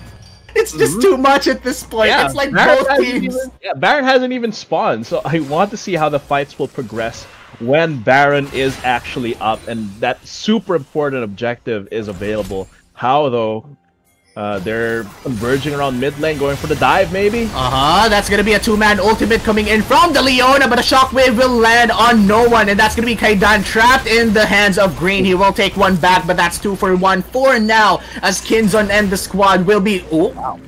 S1: It's just too much at this point.
S2: Yeah,
S1: it's like
S2: Baron
S1: both teams.
S2: Baron hasn't even spawned, so I want to see how the fights will progress when Baron is actually up and that super important objective is available. How though? They're converging around mid lane, going for the dive maybe?
S1: That's gonna be a two-man ultimate coming in from the Leona, but a shockwave will land on no one, and that's gonna be Kaidan trapped in the hands of Green. He will take one back, but that's 2 for 1 for now, as Kinzon and the squad will be... Oh, wow.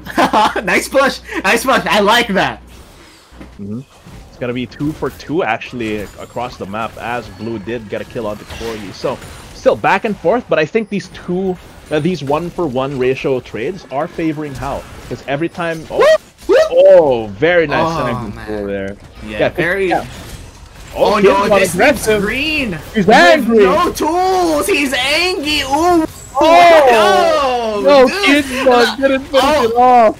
S1: Nice push! Nice push! I like that!
S2: It's gonna be 2 for 2 actually across the map, as Blue did get a kill on the Corgi. So, still back and forth, but I think these 1-for-1 ratio trades are favoring HAU. Because every time... Oh, very nice sending control there.
S1: Yeah, very...
S2: Yeah.
S1: Oh no, this is Green!
S2: He's angry!
S1: No tools! He's angry! Ooh!
S2: Oh! No, Kinzon didn't finish it off!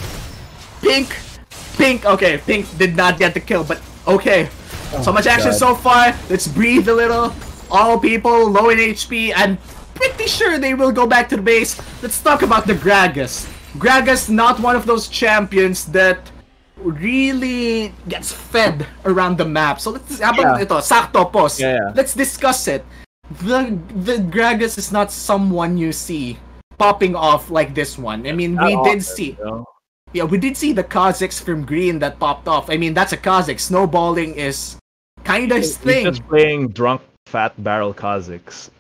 S1: Pink, okay, Pink did not get the kill, but okay. So much action so far, let's breathe a little. All people low in HP, and pretty sure they will go back to the base. Let's talk about the Gragas. Gragas, not one of those champions that really gets fed around the map. So let's ito, sakto pos. Let's discuss it. The Gragas is not someone you see popping off like this one. I mean, we did see. Yeah, we did see the Kazakhs from Green that popped off. I mean, that's a Kazakh. Snowballing is kind of his thing.
S2: He's just playing drunk, fat barrel Kazakhs.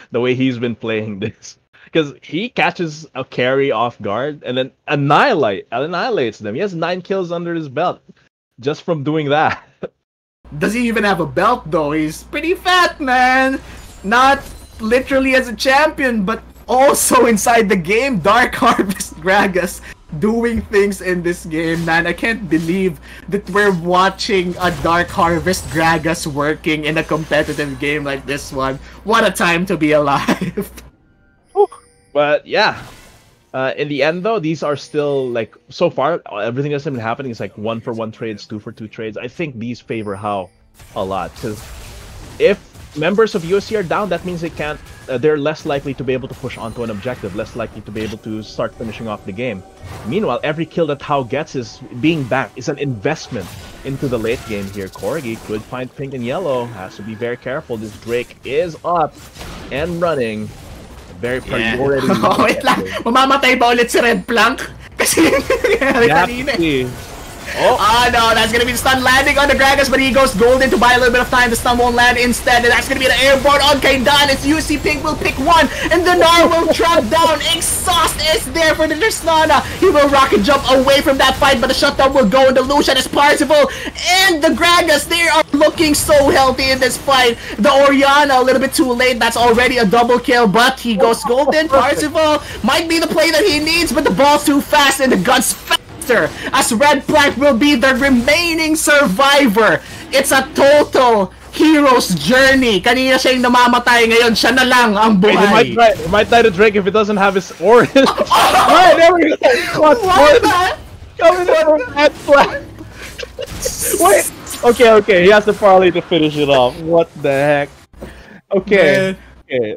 S2: The way he's been playing this. Because he catches a carry off guard and then annihilates them. He has 9 kills under his belt just from doing that.
S1: Does he even have a belt though? He's pretty fat, man. Not literally as a champion, but also inside the game. Dark Harvest Gragas doing things in this game, man. I can't believe that we're watching a Dark Harvest Gragas working in a competitive game like this one. What a time to be alive.
S2: But yeah, in the end though, these are still like, so far everything that's been happening is like 1-for-1 trades, 2-for-2 trades. I think these favor HAU a lot, because if members of USC are down, that means they can't. They're less likely to be able to push onto an objective, less likely to be able to start finishing off the game. Meanwhile, every kill that HAU gets is being back, is an investment into the late game here. Corgi could find pink and yellow, has to be very careful. This Drake is up and running. Very priority.
S1: Oh, wait lang. Mamamatay ba ulit si Red Plank? Kasi kanina.
S2: Oh.
S1: No, that's gonna be the stun landing on the Gragas, but he goes golden to buy a little bit of time. The stun won't land instead, and that's gonna be the airborne on Kaidan. It's USC Pink will pick one, and the Nar will trap down. Exhaust is there for the Tristana. He will rocket jump away from that fight, but the shutdown will go into Lucian as Parzival. And the Gragas, they are looking so healthy in this fight. The Oriana, a little bit too late. That's already a double kill, but he goes golden. Parzival might be the play that he needs, but the ball's too fast, and the gun's fast. As Red Plank will be the remaining survivor. It's a total hero's journey. Kanina siya yung namamatay, ngayon siya na lang ang buhay.
S2: He might die to Drake if he doesn't have his orange. Alright, there we go.
S1: What the?
S2: Coming in from Red Plank. Wait. Okay, he has the parlay to finish it off. What the heck? Okay.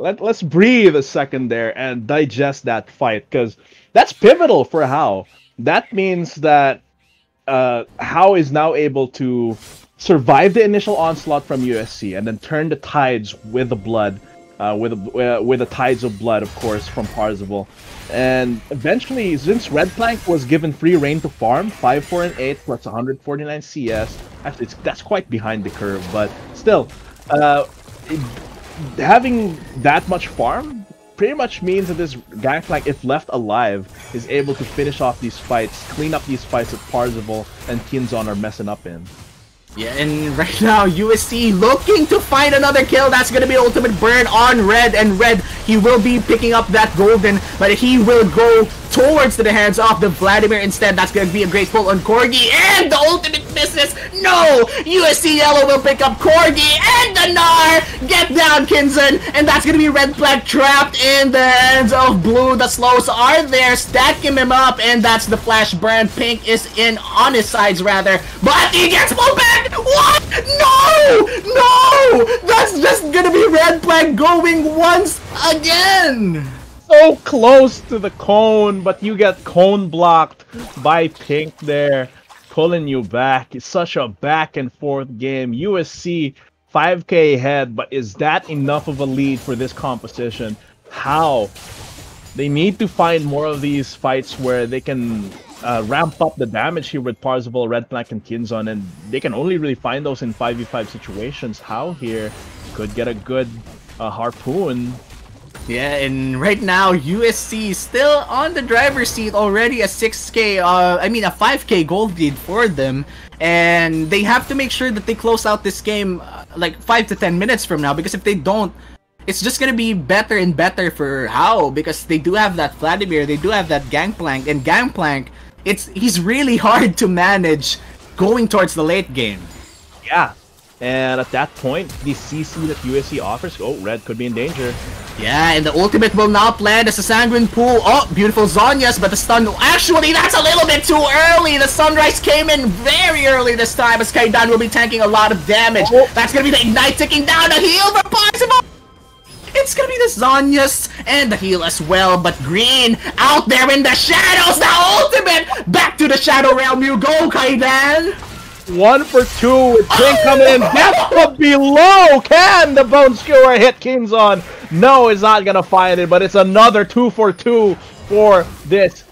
S2: Let's breathe a second there and digest that fight, because that's pivotal for HAU. That means that HAU is now able to survive the initial onslaught from USC and then turn the tides with the blood, with the tides of blood, of course, from Parzival. And eventually, since Red Plank was given free reign to farm, 5, 4, and 8 plus 149 CS, actually that's quite behind the curve, but still, having that much farm pretty much means that this Gangplank, if left alive, is able to finish off these fights, clean up these fights that Parzival and Kinzon are messing up in.
S1: Yeah, and right now, USC looking to find another kill. That's going to be ultimate burn on Red, and Red, he will be picking up that golden, but he will go towards the hands of the Vladimir instead. That's going to be a great pull on Corgi, and the ultimate misses. No! USC Yellow will pick up Corgi, and the Nar! Get down, Kinzon! And that's going to be Red Flag trapped in the hands of Blue. The slows are there, stacking him up, and that's the flash burn. Pink is in on his sides, rather, but he gets pulled back! What? No! No! That's just gonna be Red Flag going once Again!
S2: So close to the cone, but you get cone blocked by Pink there, pulling you back. It's such a back and forth game. USC 5K ahead, but is that enough of a lead for this composition? How? They need to find more of these fights where they can ramp up the damage here with Parzival, Red Flag, and Kinzon, and they can only really find those in 5v5 situations. HAU here could get a good harpoon.
S1: Yeah, and right now USC is still on the driver's seat already. A 6K, a 5K gold lead for them, and they have to make sure that they close out this game like 5 to 10 minutes from now, because if they don't, it's just gonna be better and better for HAU, because they do have that Vladimir, they do have that Gangplank, and Gangplank, he's really hard to manage going towards the late game.
S2: Yeah, and at that point, the CC that USC offers, oh, Red could be in danger.
S1: Yeah, and the ultimate will now land as a Sanguine Pool. Oh, beautiful Zhonya's, but the stun... Actually, that's a little bit too early! The Sunrise came in very early this time, as Kaidan will be tanking a lot of damage. Oh. That's gonna be the Ignite ticking down, the heal for Parzival! It's gonna be the Zhonya's and the heal as well, but Green out there in the shadows, the ultimate! Back to the Shadow Realm you go, Kaidan!
S2: 1 for 2 with Pink coming in. Death from below! Can the Bone Skewer hit Kinzon? No, it's not gonna find it, but it's another 2 for 2 for this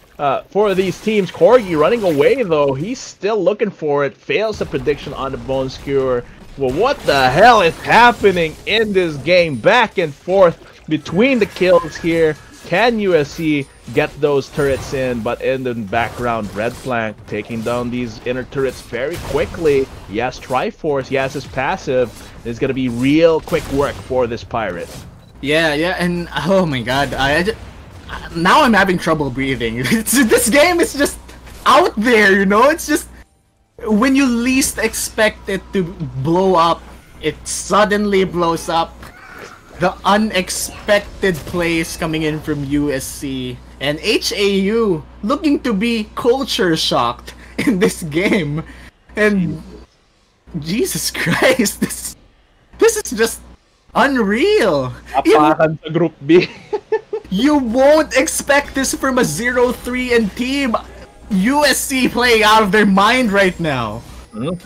S2: for these teams. Corgi running away though. He's still looking for it. Fails the prediction on the Bone Skewer. Well, what the hell is happening in this game? Back and forth between the kills here. Can USC get those turrets in? But in the background, Red Flank taking down these inner turrets very quickly. Yes, Triforce, yes, his passive is going to be real quick work for this Pirate.
S1: Yeah, and oh my god, now I'm having trouble breathing. This game is just out there, you know? It's just, when you least expect it to blow up, it suddenly blows up. The unexpected plays coming in from USC, and HAU looking to be culture shocked in this game. And Jesus Christ, this is just unreal.
S2: Group B.
S1: You won't expect this from a 0-3 and team. USC playing out of their mind right now.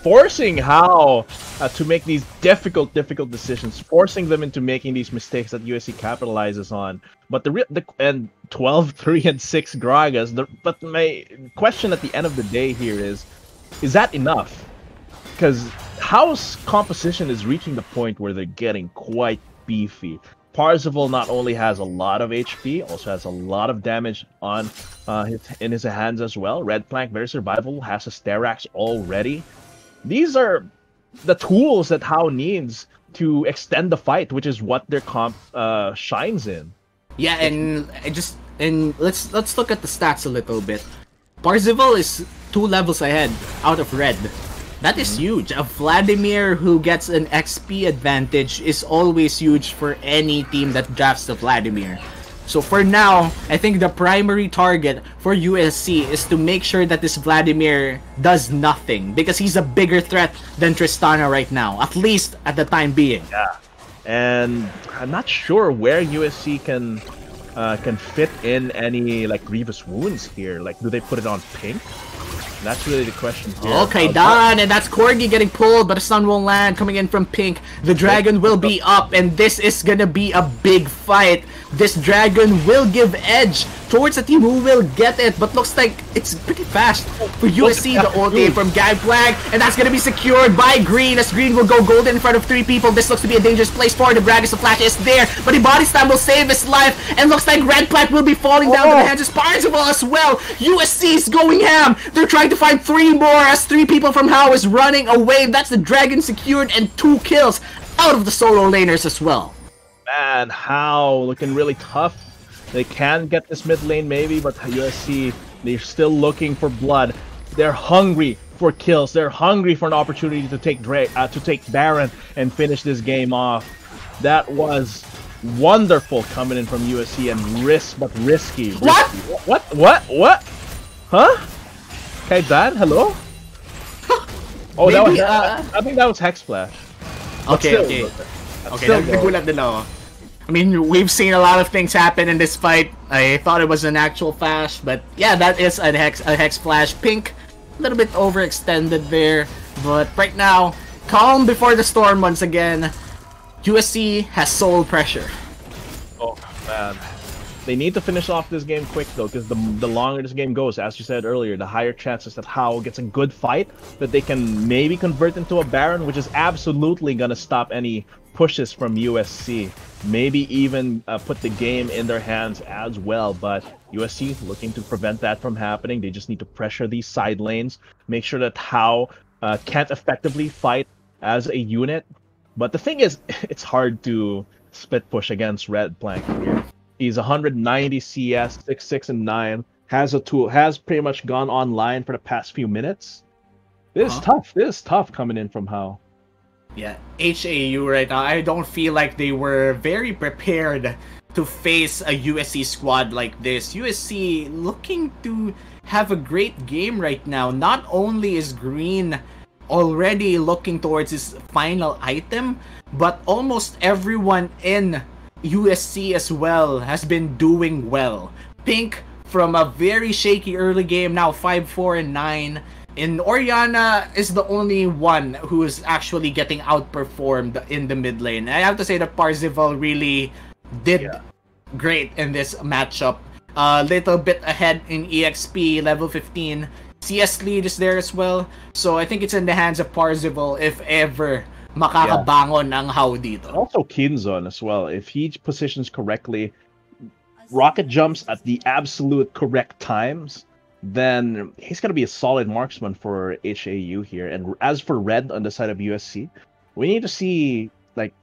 S2: Forcing HAU to make these difficult decisions, forcing them into making these mistakes that USC capitalizes on. But and 12-3 and 6 Gragas. But my question at the end of the day here is that enough? Because HAU's composition is reaching the point where they're getting quite beefy. Parzival not only has a lot of HP, also has a lot of damage on in his hands as well. Red Flank, very survivable, has a Sterax already. These are the tools that HAU needs to extend the fight, which is what their comp shines in.
S1: Yeah, and let's look at the stats a little bit. Parzival is 2 levels ahead out of Red. That is huge. A Vladimir who gets an XP advantage is always huge for any team that drafts the Vladimir. So for now, I think the primary target for USC is to make sure that this Vladimir does nothing, because he's a bigger threat than Tristana right now, at least at the time being.
S2: Yeah, and I'm not sure where USC can fit in any like grievous wounds here. Like, do they put it on Pink? That's really the question here.
S1: Okay, done, and that's Corgi getting pulled, but the stun won't land. Coming in from Pink, the dragon will be up, and this is gonna be a big fight. This dragon will give edge towards the team who will get it, but looks like it's pretty fast for USC. The ulti from Gangplank, and that's gonna be secured by Green, as Green will go golden in front of 3 people. This looks to be a dangerous place for the Gragas. The flash is there, but the body slam will save his life, and looks like Red Flag will be falling down to the hands of Parzival as well. USC is going ham. They're trying to find 3 more, as 3 people from HAU is running away. That's the dragon secured, and 2 kills out of the solo laners as well.
S2: Man, HAU looking really tough. They can get this mid lane maybe, but USC, they're still looking for blood. They're hungry for kills. They're hungry for an opportunity to take Baron and finish this game off. That was wonderful coming in from USC, and risky. What? Huh? Okay, Dad, hello? Oh, maybe, that was I think that was Hex Splash.
S1: Okay. Nagulat din ako. I mean, we've seen a lot of things happen in this fight. I thought it was an actual flash, but yeah, that is a hex flash. Pink, a little bit overextended there, but right now, calm before the storm once again. USC has soul pressure.
S2: Oh man, they need to finish off this game quick though, because the longer this game goes, as you said earlier, the higher chances that HAU gets a good fight that they can maybe convert into a Baron, which is absolutely gonna stop any pushes from USC. Maybe even put the game in their hands as well. But USC looking to prevent that from happening. They just need to pressure these side lanes, make sure that HAU can't effectively fight as a unit. But the thing is, it's hard to split push against Red Plank here. He's 190 CS, 6'6" and 9. Has pretty much gone online for the past few minutes. This is tough. This is tough coming in from HAU.
S1: Yeah, HAU right now, I don't feel like they were very prepared to face a USC squad like this. USC looking to have a great game right now. Not only is Green already looking towards his final item, but almost everyone in USC as well has been doing well. Pink from a very shaky early game, now 5-4 and 9. And Oriana is the only one who is actually getting outperformed in the mid lane. I have to say that Parzival really did great in this matchup. A little bit ahead in EXP, level 15. CS lead is there as well. So I think it's in the hands of Parzival if ever makakabangon ang HAU dito.
S2: Also Kinzon as well. If he positions correctly, rocket jumps at the absolute correct times, then he's going to be a solid marksman for HAU here. And as for Red on the side of USC, we need to see like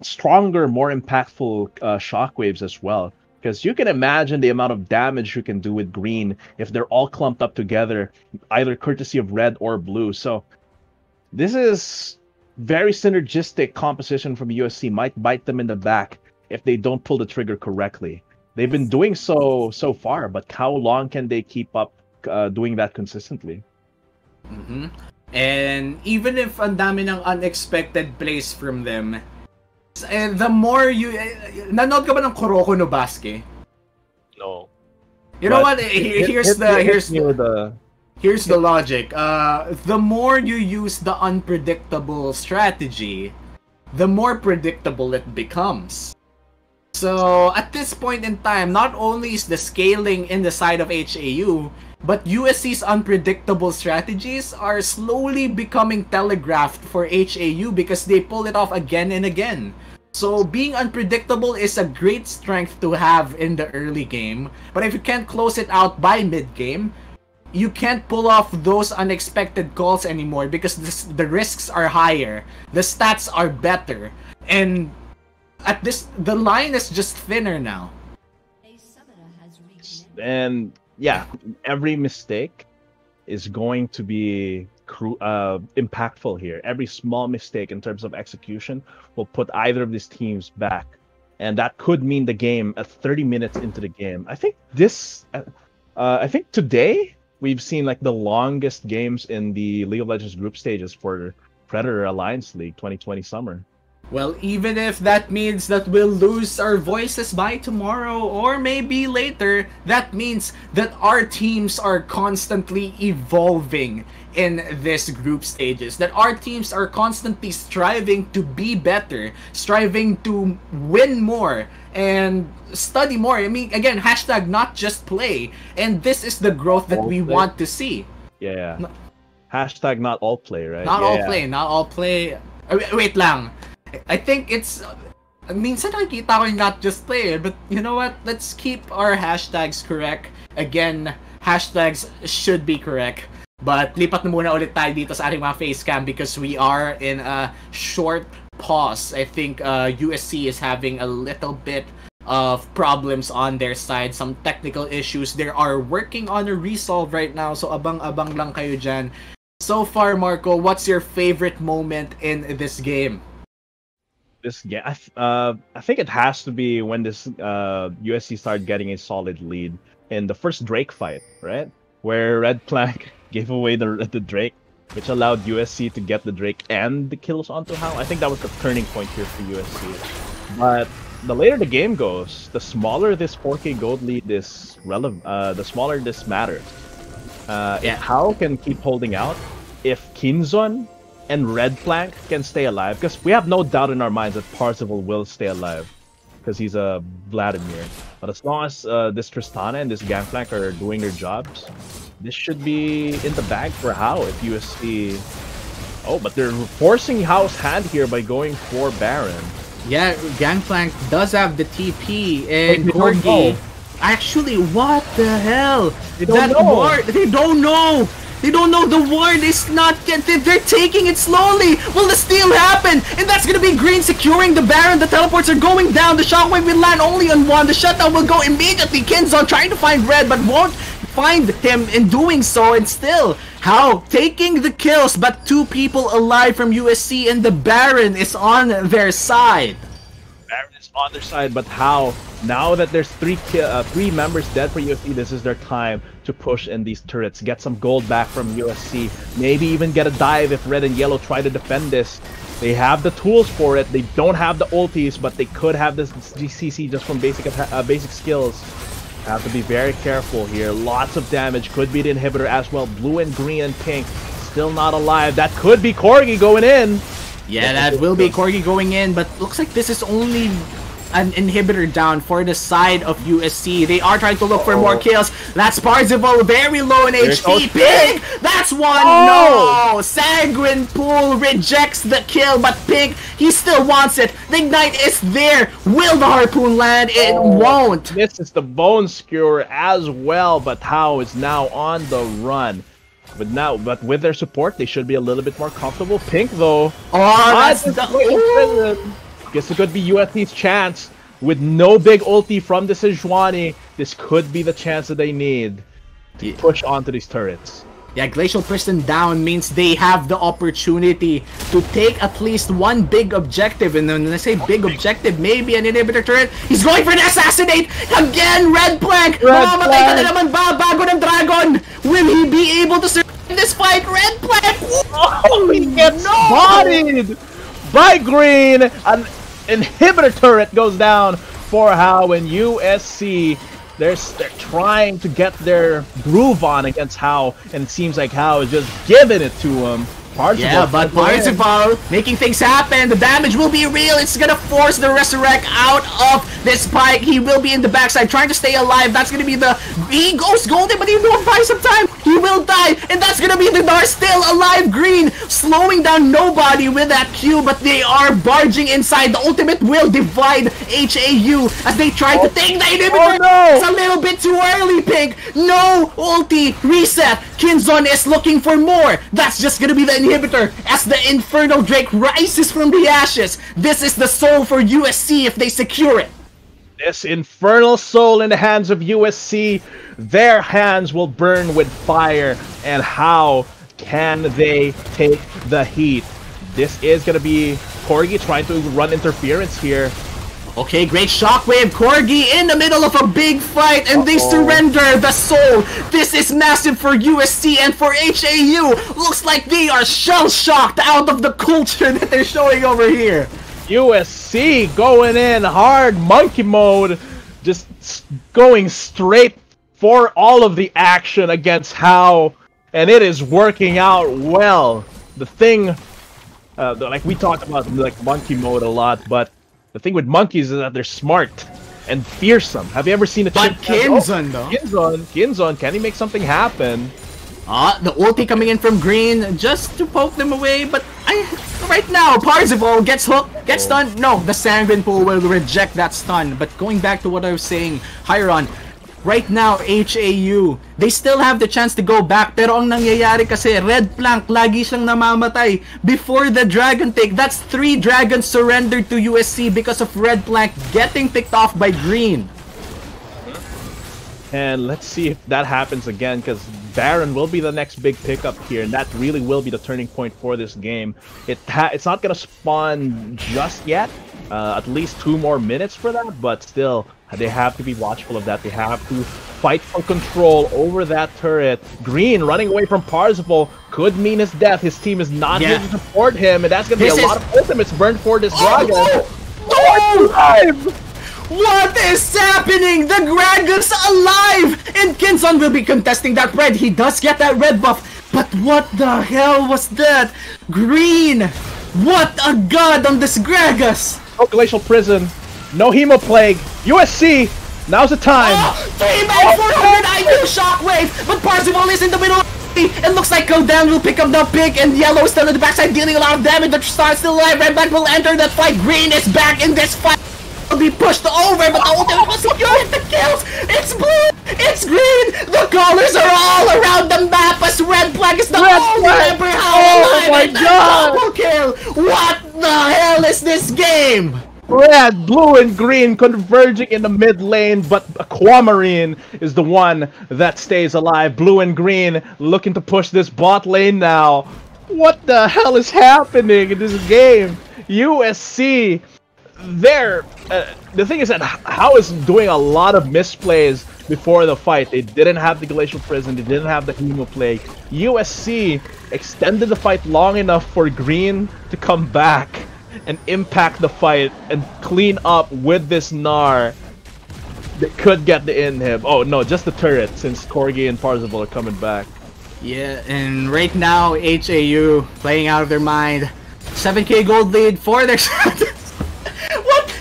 S2: stronger, more impactful shockwaves as well. Because you can imagine the amount of damage you can do with Green if they're all clumped up together, either courtesy of Red or Blue. So this is very synergistic composition from USC. Might bite them in the back if they don't pull the trigger correctly. They've been doing so far, but how long can they keep up doing that consistently?
S1: And even if ang dami ng unexpected plays from them, the more you... nanood ka ba ng Kuroko no Basket?
S2: No.
S1: You know what? Here's the logic. The more you use the unpredictable strategy, the more predictable it becomes. So, at this point in time, not only is the scaling in the side of HAU, but USC's unpredictable strategies are slowly becoming telegraphed for HAU because they pull it off again and again. So, being unpredictable is a great strength to have in the early game, but if you can't close it out by mid-game, you can't pull off those unexpected calls anymore because the risks are higher, the stats are better, and the line is just thinner now.
S2: And yeah, every mistake is going to be impactful here. Every small mistake in terms of execution will put either of these teams back, and that could mean the game at 30 minutes into the game. I think today we've seen like the longest games in the League of Legends group stages for Predator Alliance League 2020 summer.
S1: Well, even if that means that we'll lose our voices by tomorrow or maybe later, that means that our teams are constantly evolving in this group stages. That our teams are constantly striving to be better, striving to win more, and study more. I mean, again, hashtag not just play. And this is the growth that we want to see.
S2: Yeah. Hashtag not all play, right?
S1: Not all play. Wait lang. I think it's... minsan nakikita ko yung not just play, but you know what? Let's keep our hashtags correct. Again, hashtags should be correct. But lipat na muna ulit tayo dito sa ating mga face cam because we are in a short pause. I think USC is having a little bit of problems on their side, some technical issues. They are working on a resolve right now, so abang-abang lang kayo dyan. So far, Marco, what's your favorite moment in this game?
S2: This game, I think it has to be when this USC started getting a solid lead in the first Drake fight, right? Where Red Plank gave away the Drake, which allowed USC to get the Drake and the kills onto HAU. I think that was the turning point here for USC. But the later the game goes, the smaller this 4K gold lead is relevant. The smaller this matters. If HAU can keep holding out, if Kinzon and Red Flank can stay alive, because we have no doubt in our minds that Parzival will stay alive, because he's a Vladimir. But as long as this Tristana and this Gangplank are doing their jobs, this should be in the bag for HAU if USC... Oh, but they're forcing HAU's hand here by going for Baron.
S1: Yeah, Gangplank does have the TP, and Corgi... Actually, what the hell?
S2: They don't know.
S1: Ward, they don't know! They don't know the ward is not yet. They're taking it slowly. Will the steal happen? And that's gonna be Green securing the Baron. The teleports are going down. The shockwave will land only on one. The shutdown will go immediately. Kinzon trying to find Red, but won't find him in doing so. And still, HAU taking the kills, but 2 people alive from USC, and the Baron is on their side.
S2: Baron is on their side, but HAU, now that there's 3 members dead for USC, this is their time to push in these turrets, get some gold back from USC, maybe even get a dive if red and yellow try to defend this. They have the tools for it. They don't have the ultis, but they could have this GCC just from basic skills. Have to be very careful here. Lots of damage. Could be the inhibitor as well. Blue and green and pink still not alive. That could be Corgi going in.
S1: Yeah, that will be Corgi going in, but looks like this is only an inhibitor down for the side of USC. They are trying to look for more kills. That's Parzival, very low in HP. Pink! That's one! No! Sanguine Pool rejects the kill, but Pink, he still wants it. The Ignite is there. Will the Harpoon land? It won't.
S2: This is the Bone Skewer as well, but HAU is now on the run. But with their support, they should be a little bit more comfortable. Pink, though.
S1: That's the...
S2: Guess it could be USC's chance. With no big ulti from the Sejuani, this could be the chance that they need to push onto these turrets.
S1: Yeah, Glacial Prison down means they have the opportunity to take at least one big objective. And when I say big objective, maybe an inhibitor turret. He's going for an assassinate! Again, Red Plank! Mamamatay ka na naman ba bago ng Dragon? Will he be able to survive this fight? Red Plank!
S2: Oh, he gets bodied by Green! An inhibitor turret goes down for HAU, and USC. They're trying to get their groove on against HAU, and it seems like HAU is just giving it to him. Parzival,
S1: yeah, but Parzival making things happen. The damage will be real. It's gonna force the Resurrect out of this spike. He will be in the backside trying to stay alive. That's gonna be the... He goes golden, but he won't buy some time. He will die, and that's gonna be the Dar still alive. Green slowing down nobody with that Q, but they are barging inside. The ultimate will divide HAU as they try to take the inhibitor.
S2: Oh, no.
S1: It's a little bit too early, Pink. No ulti reset. Kinzon is looking for more. That's just gonna be the inhibitor as the Infernal Drake rises from the ashes. This is the soul for USC if they secure it.
S2: This Infernal Soul in the hands of USC, their hands will burn with fire. And how can they take the heat? This is gonna be Corgi trying to run interference here.
S1: Okay, great shockwave. Corgi in the middle of a big fight, and they surrender the soul. This is massive for USC and for HAU. Looks like they are shell-shocked out of the culture that they're showing over here.
S2: USC going in hard monkey mode, just going straight for all of the action against HAU, and it is working out well. The thing, like we talked about, like monkey mode a lot, but the thing with monkeys is that they're smart and fearsome. Have you ever seen a
S1: But Kinzon, though.
S2: Kinzon, can he make something happen?
S1: The ulti coming in from Green just to poke them away, but right now, Parzival gets hooked, gets stunned. No, the Sanguine Pool will reject that stun. But going back to what I was saying, Hiron, right now, HAU, they still have the chance to go back. Pero ang nangyayari kasi, Red Plank, lagi siyang namamatay. Before the Dragon take, that's 3 Dragons surrendered to USC because of Red Plank getting picked off by Green.
S2: And let's see if that happens again, because Baron will be the next big pickup here, and that really will be the turning point for this game. It's not going to spawn just yet, at least 2 more minutes for that, but still, they have to be watchful of that. They have to fight for control over that turret. Green running away from Parzival could mean his death. His team is not here to support him, and that's going to be a lot of ultimates burned for this Dragon.
S1: What is happening? The Gragas alive! And Kinson will be contesting that red. He does get that red buff. But what the hell was that? Green! What a god on this Gragas!
S2: No Glacial Prison. No Hemoplague. USC! Now's the time!
S1: Oh, 3 man 400 IQ Shockwave! But Parzival is in the middle. It looks like Kodan will pick up the pick, and Yellow is still in the backside dealing a lot of damage. The Star is still alive. Red Black will enter that fight. Green is back in this fight. Will be pushed over, but the ultimate will secure the kills. It's blue. It's green. The colors are all around the map as Red Black is the only member alive.
S2: My God!
S1: Double kill. What the hell is this game?
S2: Red, blue, and green converging in the mid lane, but Aquamarine is the one that stays alive. Blue and green looking to push this bot lane now. What the hell is happening in this game? USC, the thing is that HAU is doing a lot of misplays before the fight. They didn't have the Glacial Prison, they didn't have the Hemoplague. USC extended the fight long enough for green to come back and impact the fight and clean up with this Gnar. They could get the inhib. Oh no, just the turret, since Corgi and Parzival are coming back.
S1: Yeah, and right now HAU playing out of their mind. 7k gold lead for their What?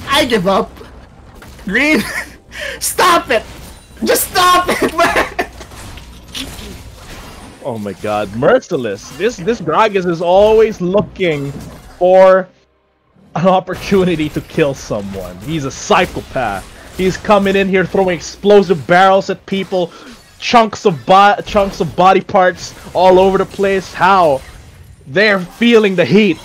S1: I give up. Green, stop it! Just stop it, man!
S2: Oh my god, merciless. This Gragas is always looking for an opportunity to kill someone. He's a psychopath. He's coming in here throwing explosive barrels at people, chunks of body parts all over the place. HAU? They're feeling the heat.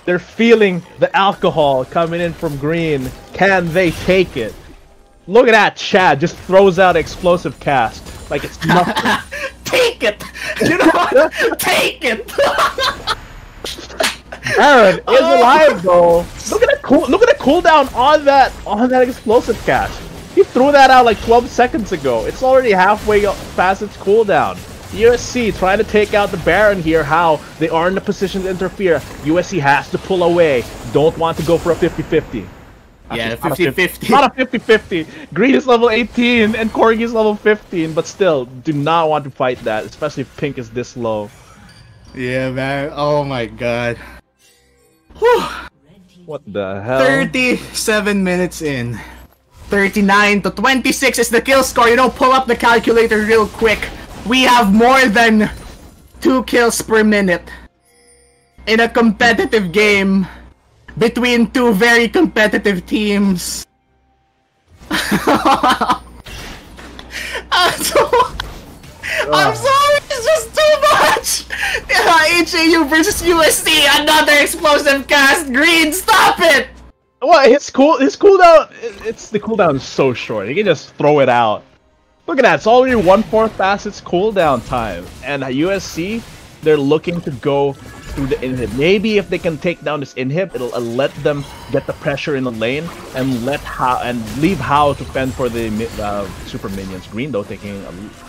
S2: They're feeling the alcohol coming in from green. Can they take it? Look at that, Chad just throws out explosive cast like it's nothing.
S1: Take it! You know what? Take it!
S2: Aaron is alive though. Look at the cooldown on that explosive cast. He threw that out like 12 seconds ago. It's already halfway past its cooldown. USC trying to take out the Baron here. HAU? They are in the position to interfere. USC has to pull away. Don't want to go for a 50-50.
S1: Yeah, 50-50.
S2: Not a 50-50. Green is level 18 and Corgi is level 15, but still, do not want to fight that, especially if Pink is this low.
S1: Yeah, man. Oh my god. Whew.
S2: What the hell?
S1: 37 minutes in. 39 to 26 is the kill score. You know, pull up the calculator real quick. We have more than 2 kills per minute in a competitive game between 2 very competitive teams. I'm sorry, it's just too much! HAU versus USC, another explosive cast. Green, stop it!
S2: What? His cooldown, the cooldown is so short. You can just throw it out. Look at that, it's already 1/4 past its cooldown time. And USC, they're looking to go through the inhib. Maybe if they can take down this inhib, it'll let them get the pressure in the lane and leave HAU to fend for the super minions. Green though taking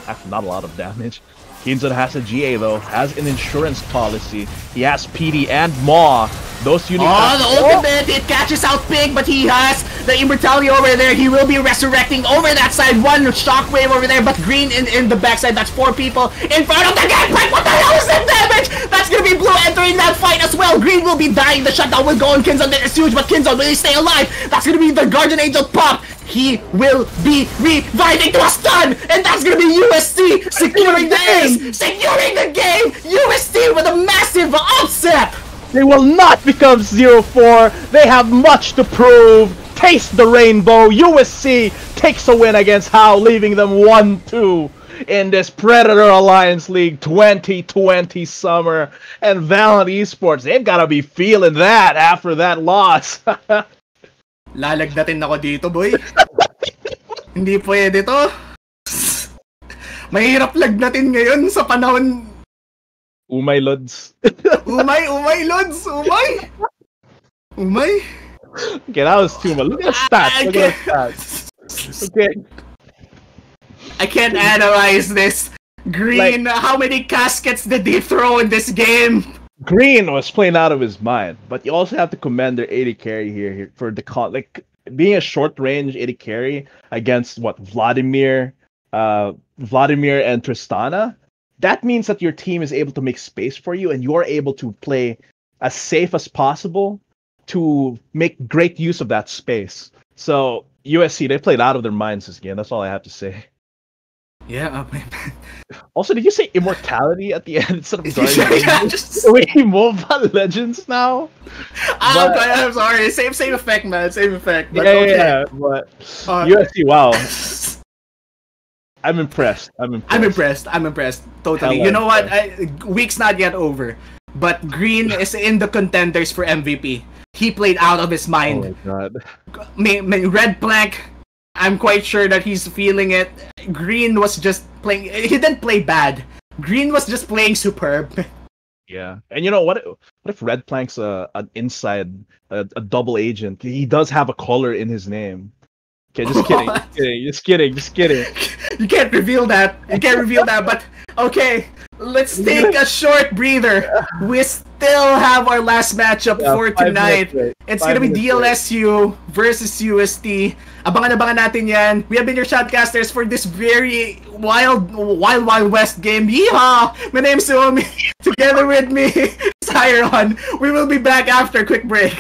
S2: actually not a lot of damage. Kinzo has a GA though, has an insurance policy. He has PD and Maw. Those unique.
S1: Oh, the ultimate! It catches out Pig, but he has the immortality over there. He will be resurrecting over that side. One shockwave over there, but Green in the backside. That's 4 people in front of the gangplank. What the hell is that damage? That's gonna be Blue entering that fight as well. Green will be dying. The shutdown will go on Kinzo. That is huge, but Kinzo will he stay alive? That's gonna be the Guardian Angel pop. He will be reviving to a stun, and that's gonna be USC securing the ace, securing the game. USC with a massive upset.
S2: They will not become 0-4. They have much to prove. Taste the rainbow. USC takes a win against HAU, leaving them 1-2 in this Predator Alliance League 2020 summer. And Valiant Esports, they've got to be feeling that after that loss.
S1: Lalagdatin ako dito, boy. Hindi pwede to. Mahirap lagnatin ngayon sa panahon.
S2: Umay, Lods.
S1: Umay, Lods. Umay.
S2: Okay, that was too much. Look at the stats. Look at the stats. Okay.
S1: I can't analyze this. Green, how many caskets did he throw in this game?
S2: Green was playing out of his mind, but you also have to commend their AD carry here for the being a short range AD carry against Vladimir and Tristana. That means that your team is able to make space for you, and you're able to play as safe as possible to make great use of that space. So USC, they played out of their minds this game. That's all I have to say.
S1: Yeah.
S2: Also, did you say immortality at the end instead of Guardian?
S1: Yeah,
S2: Wait, Mobile Legends now?
S1: I'm sorry. Same effect, man. Same effect. But
S2: Yeah. But USC, wow. I'm impressed.
S1: I'm impressed. Totally. You know what? Week's not yet over. But Green is in the contenders for MVP. He played out of his mind.
S2: Oh my god.
S1: Red Blank, I'm quite sure that he's feeling it. Green was just playing. He didn't play bad. Green was just playing superb.
S2: Yeah, and you know what? What if Red Plank's an inside, a double agent? He does have a color in his name. Okay, just kidding.
S1: You can't reveal that. But okay, let's take a short breather. We still have our last matchup for tonight. It's gonna be DLSU versus UST. Abangan natin yan. We have been your shotcasters for this very wild west game. Yeehaw! My name's Suomi. Together with me, Siron. We will be back after a quick break.